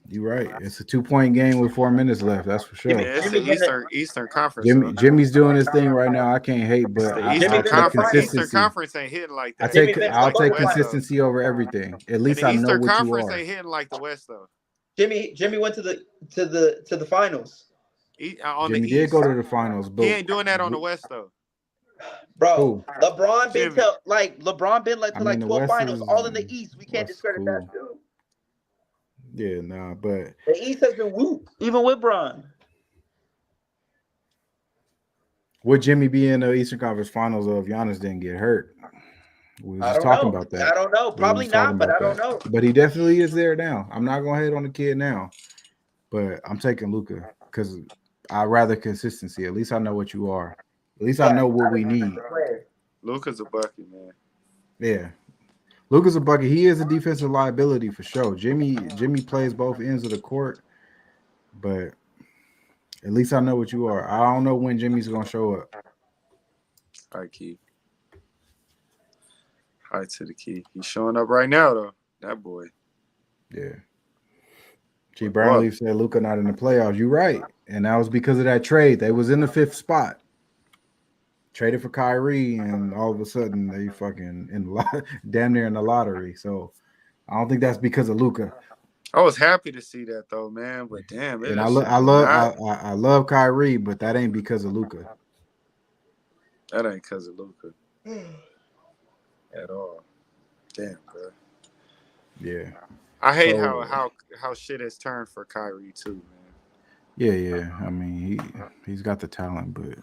B: You're right. It's a 2-point game with 4 minutes left. That's for
C: Jimmy,
B: sure.
A: Yeah, it's the
C: Jimmy's in the
A: Eastern Conference though.
B: Jimmy's doing his thing right now. I can't hate,
A: It's
B: but
A: the
B: I'll
C: Jimmy's in
B: take
C: the finals.
A: Eastern
B: consistency.
A: Conference ain't hitting like that.
C: Jimmy been to
B: I'll
C: the
A: Like the
B: take
C: bubble
A: West
C: finals.
A: though.
B: consistency over everything. At
A: And
B: least
A: the
B: I know
A: Eastern
B: what you
A: Conference
B: are.
A: ain't hitting like the West though.
C: Jimmy went to the finals,
A: On the
B: Jimmy did
A: East,
B: go to the finals,
A: he
B: but
A: ain't doing that on the West though.
C: bro.
B: who?
A: Jimmy.
C: LeBron been like
B: I
C: to
B: mean,
C: like
B: the
C: 12
B: West
C: finals,
B: is
C: all in the East. We can't
B: West is
C: discredit that
B: cool.
C: too.
B: Yeah, nah, but
C: The East has been whoop, even with Bron.
B: would Jimmy be in the Eastern Conference Finals if Giannis didn't get hurt? We was
C: I
B: just
C: don't
B: talking
C: know.
B: about
C: I
B: that.
C: don't know.
B: We was
C: Probably
B: just talking
C: not, but
B: about
C: I don't
B: that.
C: know.
B: But he definitely is there now. I'm not gonna hate on the kid now, but I'm taking Luca because I rather consistency. At least I know what you are. At least I
C: Yeah,
B: know what we need.
A: Luca's a bucket, man.
B: Yeah, Luca's a bucket. He is a defensive liability for sure. Jimmy plays both ends of the court, but at least I know what you are. I don't know when Jimmy's gonna show up.
A: All right, Key. High to the key. He's showing up right now though. That boy.
B: Yeah. G. Burnleaf said Luca not in the playoffs. You're right. And that was because of that trade. They was in the 5th spot. Traded for Kyrie, and all of a sudden they fucking damn near in the lottery. So I don't think that's because of Luca.
A: I was happy to see that though, man. But damn,
B: And I love Kyrie, but that ain't because of Luca.
A: That ain't because of Luca at all. Damn, bro.
B: Yeah.
A: I hate how shit has turned for Kyrie too, man.
B: Yeah. I mean, he's got the talent, but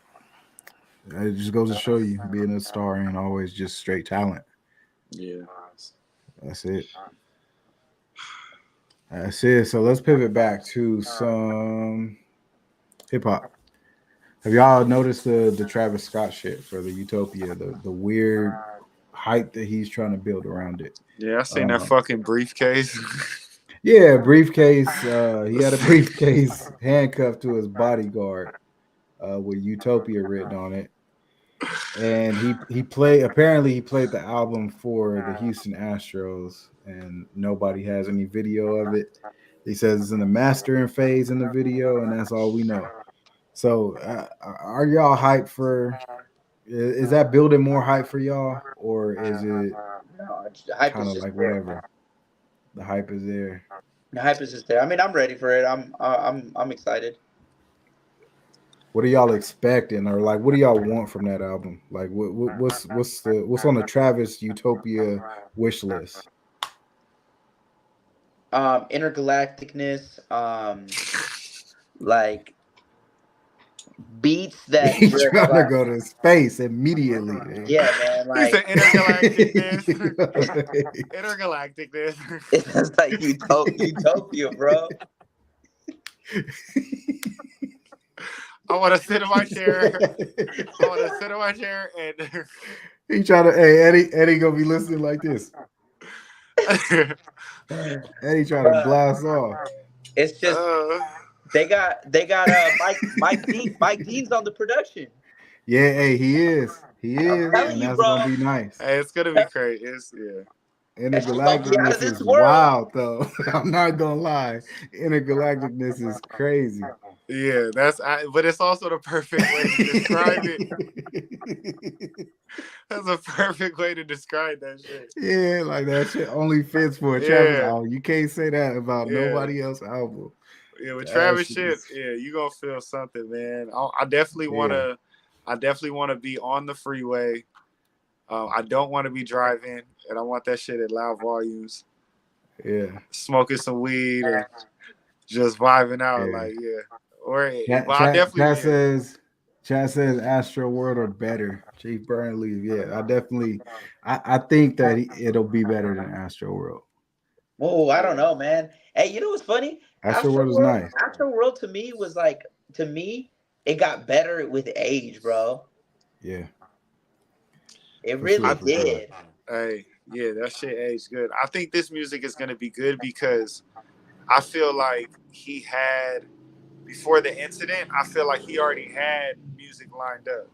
B: it just goes to show you being a star ain't always just straight talent.
A: Yeah.
B: That's it. That's it. So let's pivot back to some hip hop. Have y'all noticed the Travis Scott shit for the Utopia? The weird hype that he's trying to build around it.
A: Yeah, I seen that fucking briefcase.
B: Yeah, briefcase. He had a briefcase handcuffed to his bodyguard with Utopia written on it. And he played. Apparently, he played the album for the Houston Astros, and nobody has any video of it. He says it's in the mastering phase in the video, and that's all we know. So, are y'all hyped for? Is that building more hype for y'all, or is it
C: No, the hype
B: kind
C: is
B: of
C: just
B: like
C: there.
B: whatever? The hype is there.
C: The hype is just there. I mean, I'm ready for it. I'm excited.
B: What are y'all expecting, or like, what do y'all want from that album? Like, what's on the Travis Utopia wish list?
C: Intergalacticness, like beats that
B: He's
C: just
B: trying to
C: like,
B: go to space immediately. Man.
C: yeah, man,
A: He
C: like
A: said intergalacticness. Intergalacticness.
C: it's just like utopia, bro.
A: I want to sit in my chair. I want to sit in my chair and.
B: He trying to. Hey, Eddie gonna be listening like this. Eddie trying to
C: Bruh,
B: blast off.
C: it's just
A: uh,
C: they got Mike Dean's on the production.
B: Yeah, hey, he is. He
C: I'm
B: is,
C: telling
B: and
C: you,
B: that's
C: bro.
B: gonna be nice.
A: hey, it's gonna be great. It's yeah.
C: That shit gonna be out of
B: Intergalacticness
C: this
B: is
C: world.
B: wild, though. I'm not gonna lie. Intergalacticness is crazy.
A: Yeah, but it's also the perfect way to describe it. That's a perfect way to describe that shit.
B: Yeah, like that shit only fits for a Travis
A: Yeah,
B: album. You can't say that about
A: yeah,
B: nobody else album.
A: yeah. With
B: That
A: Travis
B: shit
A: shit,
B: is,
A: yeah, you gonna feel something, man. I definitely
B: yeah,
A: wanna, I definitely wanna be on the freeway. I don't want to be driving, and I want that shit at loud volumes,
B: yeah,
A: smoking some weed and just vibing out,
B: yeah.
A: like yeah. Or,
B: Chat,
A: but I
B: chat,
A: definitely,
B: chat
A: yeah,
B: says, chat says Astro World or better. Chief Burnley, yeah, I definitely, I think that it'll be better than Astro World.
C: Whoa, I don't
A: yeah.
C: know, man. Hey, you know what's funny?
B: Astro World is nice.
C: Astro World to me was like, to me, it got better with age, bro.
B: Yeah,
C: It
B: for sure,
C: really
B: for sure.
C: did.
A: Hey, yeah, that shit aged good. I think this music is gonna be good because I feel like he had before the incident. I feel like he already had music lined up.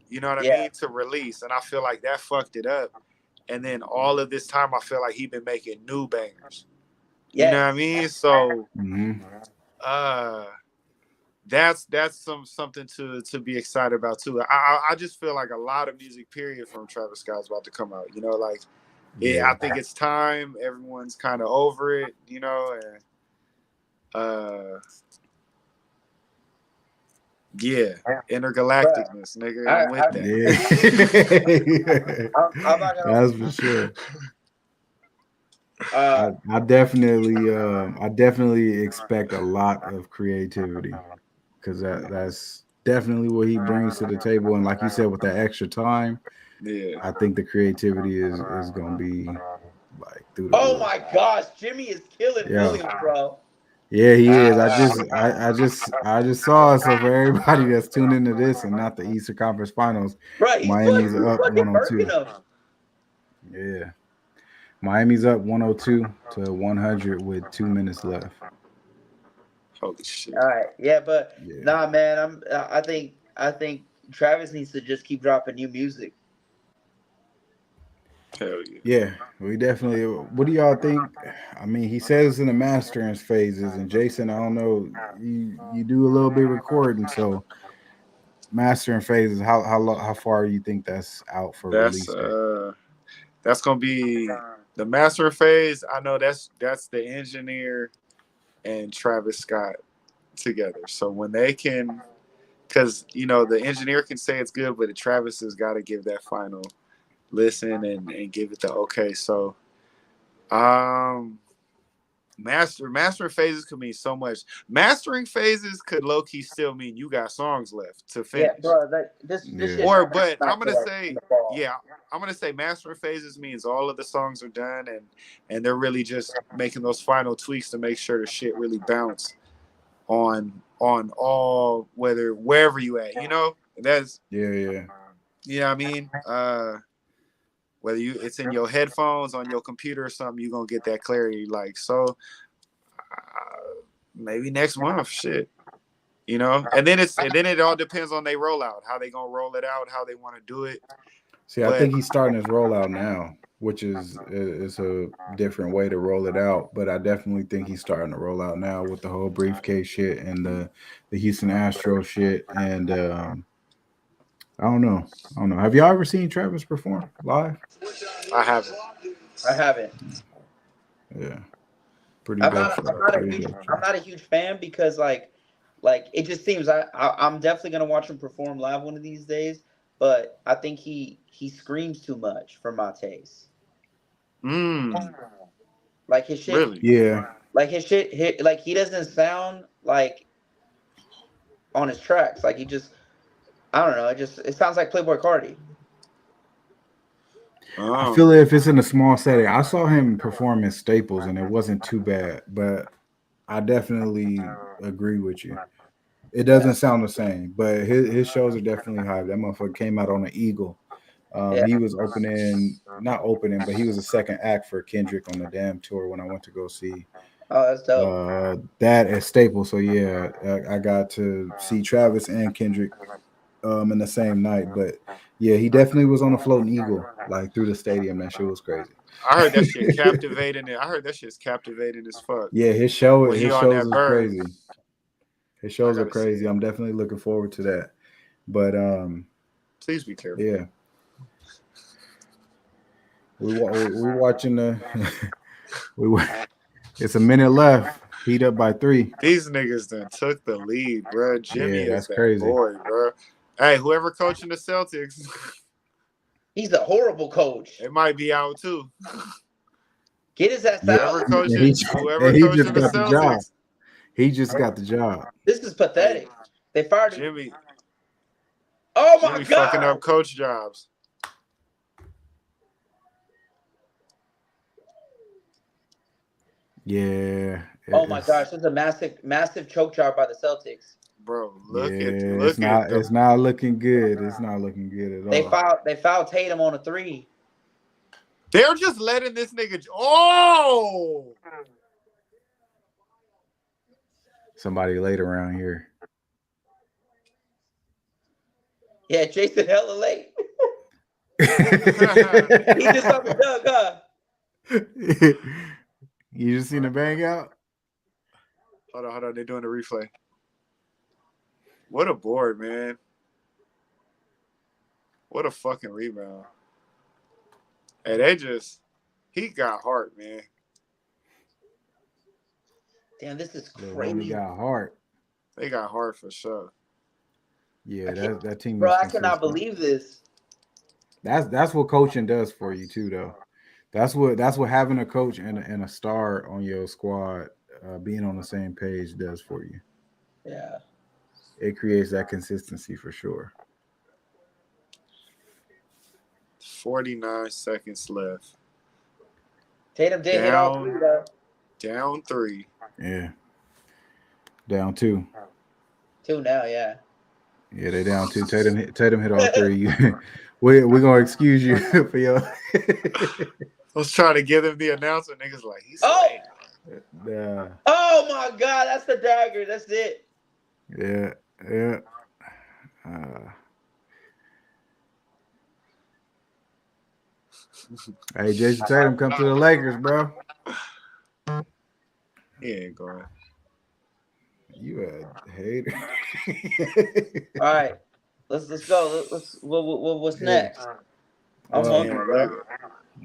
A: You know what I
C: Yeah,
A: mean, to release, and I feel like that fucked it up. And then all of this time, I feel like he been making new bangers. You know what I
C: yes.
A: mean? So,
B: Mm-hmm.
A: uh, that's something to be excited about too. I just feel like a lot of music period from Travis Scott's about to come out. You know, like I
B: Yeah,
A: think it's time. Everyone's kind of over it. You know, and yeah,
C: Bruh,
A: intergalacticness, nigga.
C: I,
A: I'm with
C: I,
A: that.
B: yeah.
C: I'm not gonna.
B: That's for sure.
C: Uh,
B: I definitely expect a lot of creativity because that's definitely what he brings to the table. And like you said, with that extra time,
A: Yeah.
B: I think the creativity is gonna be like through the
C: oh
B: roof.
C: my gosh, Jimmy is killing
B: Yeah,
C: Williams, bro.
B: yeah, he is. I just saw it. So for everybody that's tuned into this and not the Eastern Conference Finals,
C: Bro,
B: Miami's
C: he's
B: up
C: fucking murking
B: 102.
C: him.
B: Yeah, Miami's up 102 to 100 with 2 minutes left.
A: Holy shit.
C: All right, yeah, but
B: Yeah.
C: nah, man. I think Travis needs to just keep dropping new music.
A: Hell yeah.
B: Yeah, we definitely. What do y'all think? I mean, he says in the mastering phases, and Jason, I don't know, you do a little bit recording, so mastering phases. How far you think that's out for
A: That's
B: release date?
A: that's gonna be the master phase. I know that's the engineer and Travis Scott together. So when they can, because the engineer can say it's good, but Travis has got to give that final listen and give it the okay. So, um, Mastering phases could mean so much. Mastering phases could low key still mean you got songs left to
C: Yeah,
A: finish.
C: bro. This
B: Yeah.
C: shit
A: Or, but
C: not
A: I'm
C: till,
A: gonna
C: like, in
A: say,
C: the fall.
A: yeah, I'm gonna say mastering phases means all of the songs are done, and they're really just making those final tweaks to make sure the shit really bounce on all wherever you at. That's
B: Yeah.
A: you know what I mean. Whether it's in your headphones, on your computer or something, you're gonna get that clarity. Like so, maybe next month, shit. And then it all depends on their rollout, how they gonna roll it out, how they want to do it.
B: See, I think he's starting his rollout now, which is a different way to roll it out. But I definitely think he's starting to roll out now with the whole briefcase shit and the Houston Astros shit. And I don't know. Have y'all ever seen Travis perform live?
A: I haven't.
C: I haven't.
B: Yeah, pretty
C: I'm
B: dope.
C: not a huge fan because like it just seems I'm definitely gonna watch him perform live one of these days. But I think he screams too much for my taste. Like his shit,
A: Really?
B: Yeah.
C: Like his shit, like he doesn't sound like on his tracks. Like he just, I don't know. It sounds like Playboy Cardi.
B: I feel if it's in a small setting. I saw him perform in Staples and it wasn't too bad, but I definitely agree with you. It doesn't sound the same, but his shows are definitely hype. That motherfucker came out on an Eagle. He was not opening, but he was a second act for Kendrick on the damn tour when I went to go see.
C: Oh, that's dope.
B: That at Staples. So yeah, I got to see Travis and Kendrick in the same night. But yeah, he definitely was on a floating eagle, like through the stadium. That shit was crazy.
A: I heard that shit captivating. I heard that shit's captivating as fuck.
B: Yeah, his shows is crazy. His shows are crazy. I'm definitely looking forward to that. But
A: please be careful.
B: Yeah. We're watching it's a minute left. Heat up by 3.
A: These niggas done took the lead, bro. Jimmy is that
B: crazy.
A: Boy, bro. Hey, whoever coaching the Celtics,
C: he's a horrible coach.
A: It might be out too.
C: Get his ass out.
A: Whoever coaching the Celtics,
B: he just got the job.
C: This is pathetic. They fired
A: Jimmy.
C: Oh my God!
A: Fucking up coach jobs.
B: Yeah.
C: Oh my gosh, it's a massive choke job by the Celtics.
A: Bro,
B: it's not looking good. It's not looking good at
C: all. They fouled Tatum on a 3.
A: They're just letting this nigga. Oh,
B: somebody late around here.
C: Yeah, Jason hella late. He just on the dunk, huh?
B: You just seen the bang out?
A: Hold on. They're doing the replay. What a board, man. What a fucking rebound. Hey, he got heart, man.
C: Damn, this is crazy.
B: They got heart.
A: They got heart for sure.
B: Yeah, that team.
C: Bro, I cannot believe this.
B: That's what coaching does for you too, though. That's what having a coach and a star on your squad, being on the same page, does for you.
C: Yeah,
B: it creates that consistency for sure.
A: 49 seconds left.
C: Tatum did hit all 3 though.
A: Down 3.
B: Yeah. Down 2.
C: 2 now, yeah.
B: Yeah, they down 2. Tatum hit all 3. We're gonna excuse you for your.
A: I was trying to give them the announcement. Niggas like he's.
B: Yeah.
C: Oh my God, that's the dagger. That's it.
B: Yeah. Hey, Jason Tatum, come to the Lakers, bro.
A: He ain't going.
B: You a hater.
C: All right, let's go. What's next? I'm hungry, bro.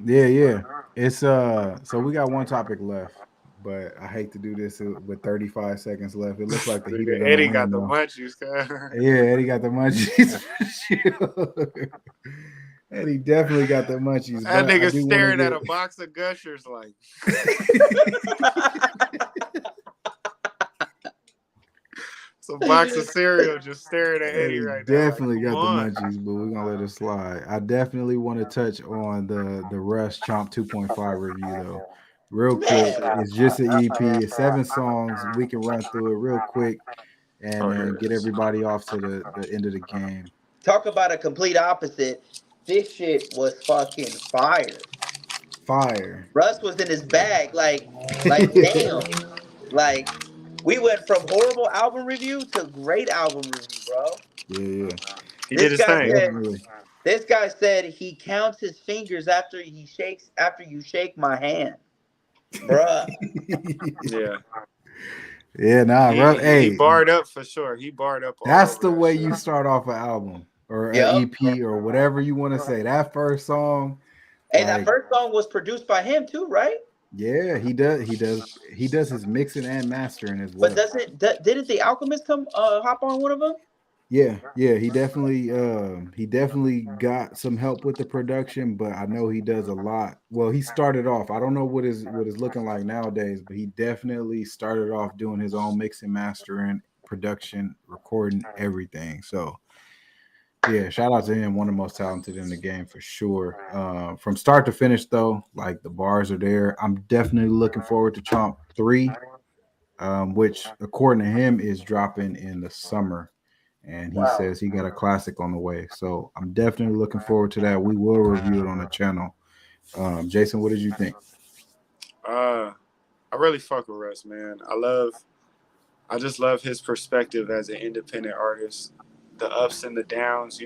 B: Yeah. It's so we got one topic left, but I hate to do this with 35 seconds left. It looks like the Heat.
A: Eddie got the munchies.
B: Yeah, Eddie got the munchies. Eddie definitely got the munchies.
A: That nigga staring at a box of Gushers like. a box of cereal just staring at Eddie right now. Like,
B: Definitely
A: come
B: got the
A: on.
B: munchies, but we're gonna let it slide. I definitely want to touch on the Russ Chomp 2.5 review though. Real quick.
C: Man,
B: It's just an EP, it's 7 songs. We can run through it real quick and
A: Oh,
B: then
A: here it
B: get
A: is.
B: everybody off to the end of the game.
C: talk about a complete opposite. This shit was fucking fire.
B: Fire.
C: Russ was in his
B: Yeah.
C: bag, like damn, like we went from horrible album review to great album review, bro.
B: Yeah.
A: He did
C: This
A: his
C: guy
A: thing.
C: said,
B: Definitely.
C: this guy said he counts his fingers after you shake my hand, bruh.
A: Yeah.
B: Yeah, nah,
A: He
B: hey,
A: barred up for sure. He barred up all
B: that's
A: over
B: the
A: that
B: way
A: shit.
B: you start off an album or an
C: Yep.
B: EP or whatever you want to say. That first song,
C: Hey, that
B: like,
C: first song was produced by him too, right?
B: yeah, he does his mixing and mastering as
C: But
B: well.
C: didn't the Alchemist come hop on one of them?
B: Yeah, he definitely got some help with the production, but I know he does a lot. Well, he started off. I don't know what is looking like nowadays, but he definitely started off doing his own mixing, mastering, production, recording, everything. So yeah, shout out to him, one of the most talented in the game for sure. From start to finish, though, like the bars are there. I'm definitely looking forward to Chomp 3, which according to him is dropping in the summer, and he
C: Wow.
B: says he got a classic on the way. So I'm definitely looking forward to that. We will review it on the channel. Jason, what did you think?
A: Uh, I really fuck with Russ, man. I just love his perspective as an independent artist, the ups and the downs,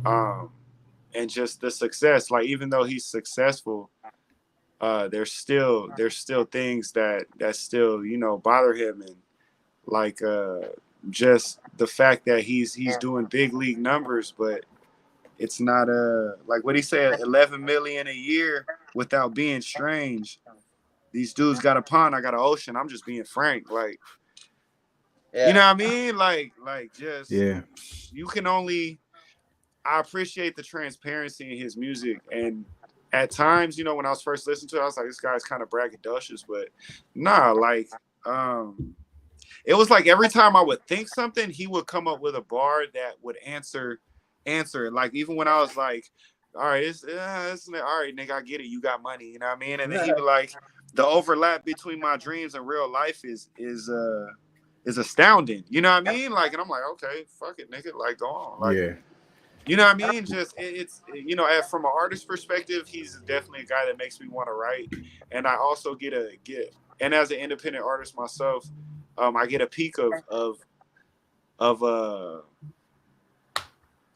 A: um, and just the success. Like even though he's successful, there's still things that still bother him, and like just the fact that he's doing big league numbers, but it's not like what he said, 11 million a year without being strange. These dudes got a pond, I got an ocean. I'm just being frank, like you know
C: Yeah.
A: what I mean, like just
B: Yeah,
A: you can only. I appreciate the transparency in his music, and at times, when I was first listening to it, I was like, this guy's kind of braggadocious, but nah, like um it was like every time I would think something, he would come up with a bar that would answer it. Like even when I was like, all right, it's all right, nigga, I get it, you got money, you know what I mean? And then he'd be like, the overlap between my dreams and real life is astounding. You know what I mean? Like, and I'm like, okay, fuck it, nigga, like go on. Like,
B: yeah,
A: you know what I mean? Just it's from an artist perspective, he's definitely a guy that makes me want to write. And I also get and as an independent artist myself, I get a peek of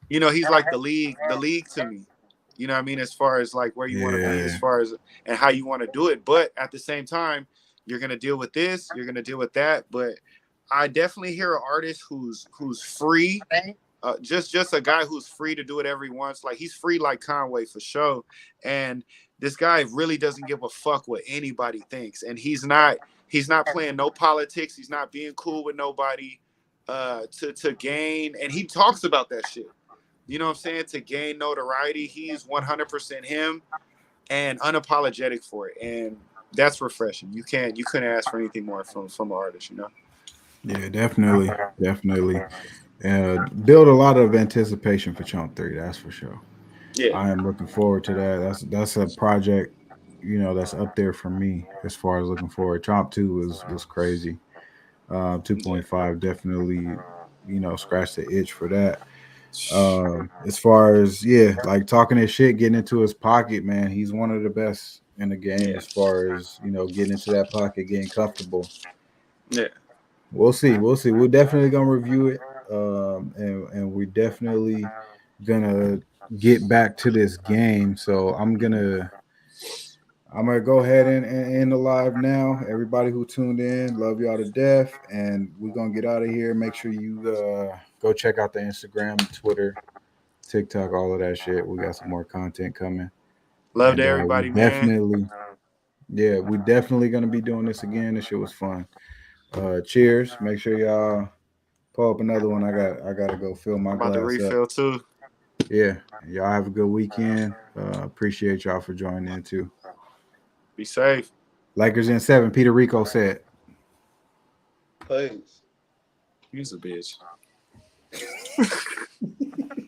A: he's like the league to me. You know what I mean? As far as like where you want to be, as
B: yeah,
A: far as and how you want to do it. But at the same time, you're gonna deal with this, you're gonna deal with that. But I definitely hear an artist who's free, just a guy who's free to do whatever he wants. Like he's free like Conway for sure. And this guy really doesn't give a fuck what anybody thinks. And he's not playing no politics. He's not being cool with nobody to gain. And he talks about that shit. You know what I'm saying? To gain notoriety. He's 100% him and unapologetic for it. And that's refreshing. You couldn't ask for anything more from an artist.
B: yeah, definitely. Build a lot of anticipation for Chomp 3, that's for sure.
A: Yeah.
B: I am looking forward to that. That's a project, that's up there for me as far as looking forward. Chomp 2 was crazy.
A: Yeah.
B: 2.5 definitely, scratched the itch for that. As far as like talking his shit, getting into his pocket, man, he's one of the best in the game
A: Yeah.
B: as far as getting into that pocket, getting comfortable.
A: Yeah.
B: We'll see. We'll see. We're definitely gonna review it, and we're definitely gonna get back to this game. So I'm gonna go ahead and end the live now. Everybody who tuned in, love y'all to death, and we're gonna get out of here. Make sure you go check out the Instagram, Twitter, TikTok, all of that shit. We got some more content coming,
A: Love to
B: and we
A: everybody, man.
B: definitely, yeah, we definitely gonna be doing this again. This shit was fun. Cheers. Make sure y'all pull up another one. I gotta go fill my
A: I'm about to
B: glass up.
A: refill too.
B: Yeah, y'all have a good weekend. Appreciate y'all for joining in too.
A: Be safe.
B: Lakers in 7. Peter Rico said.
C: Peace.
A: He's a bitch.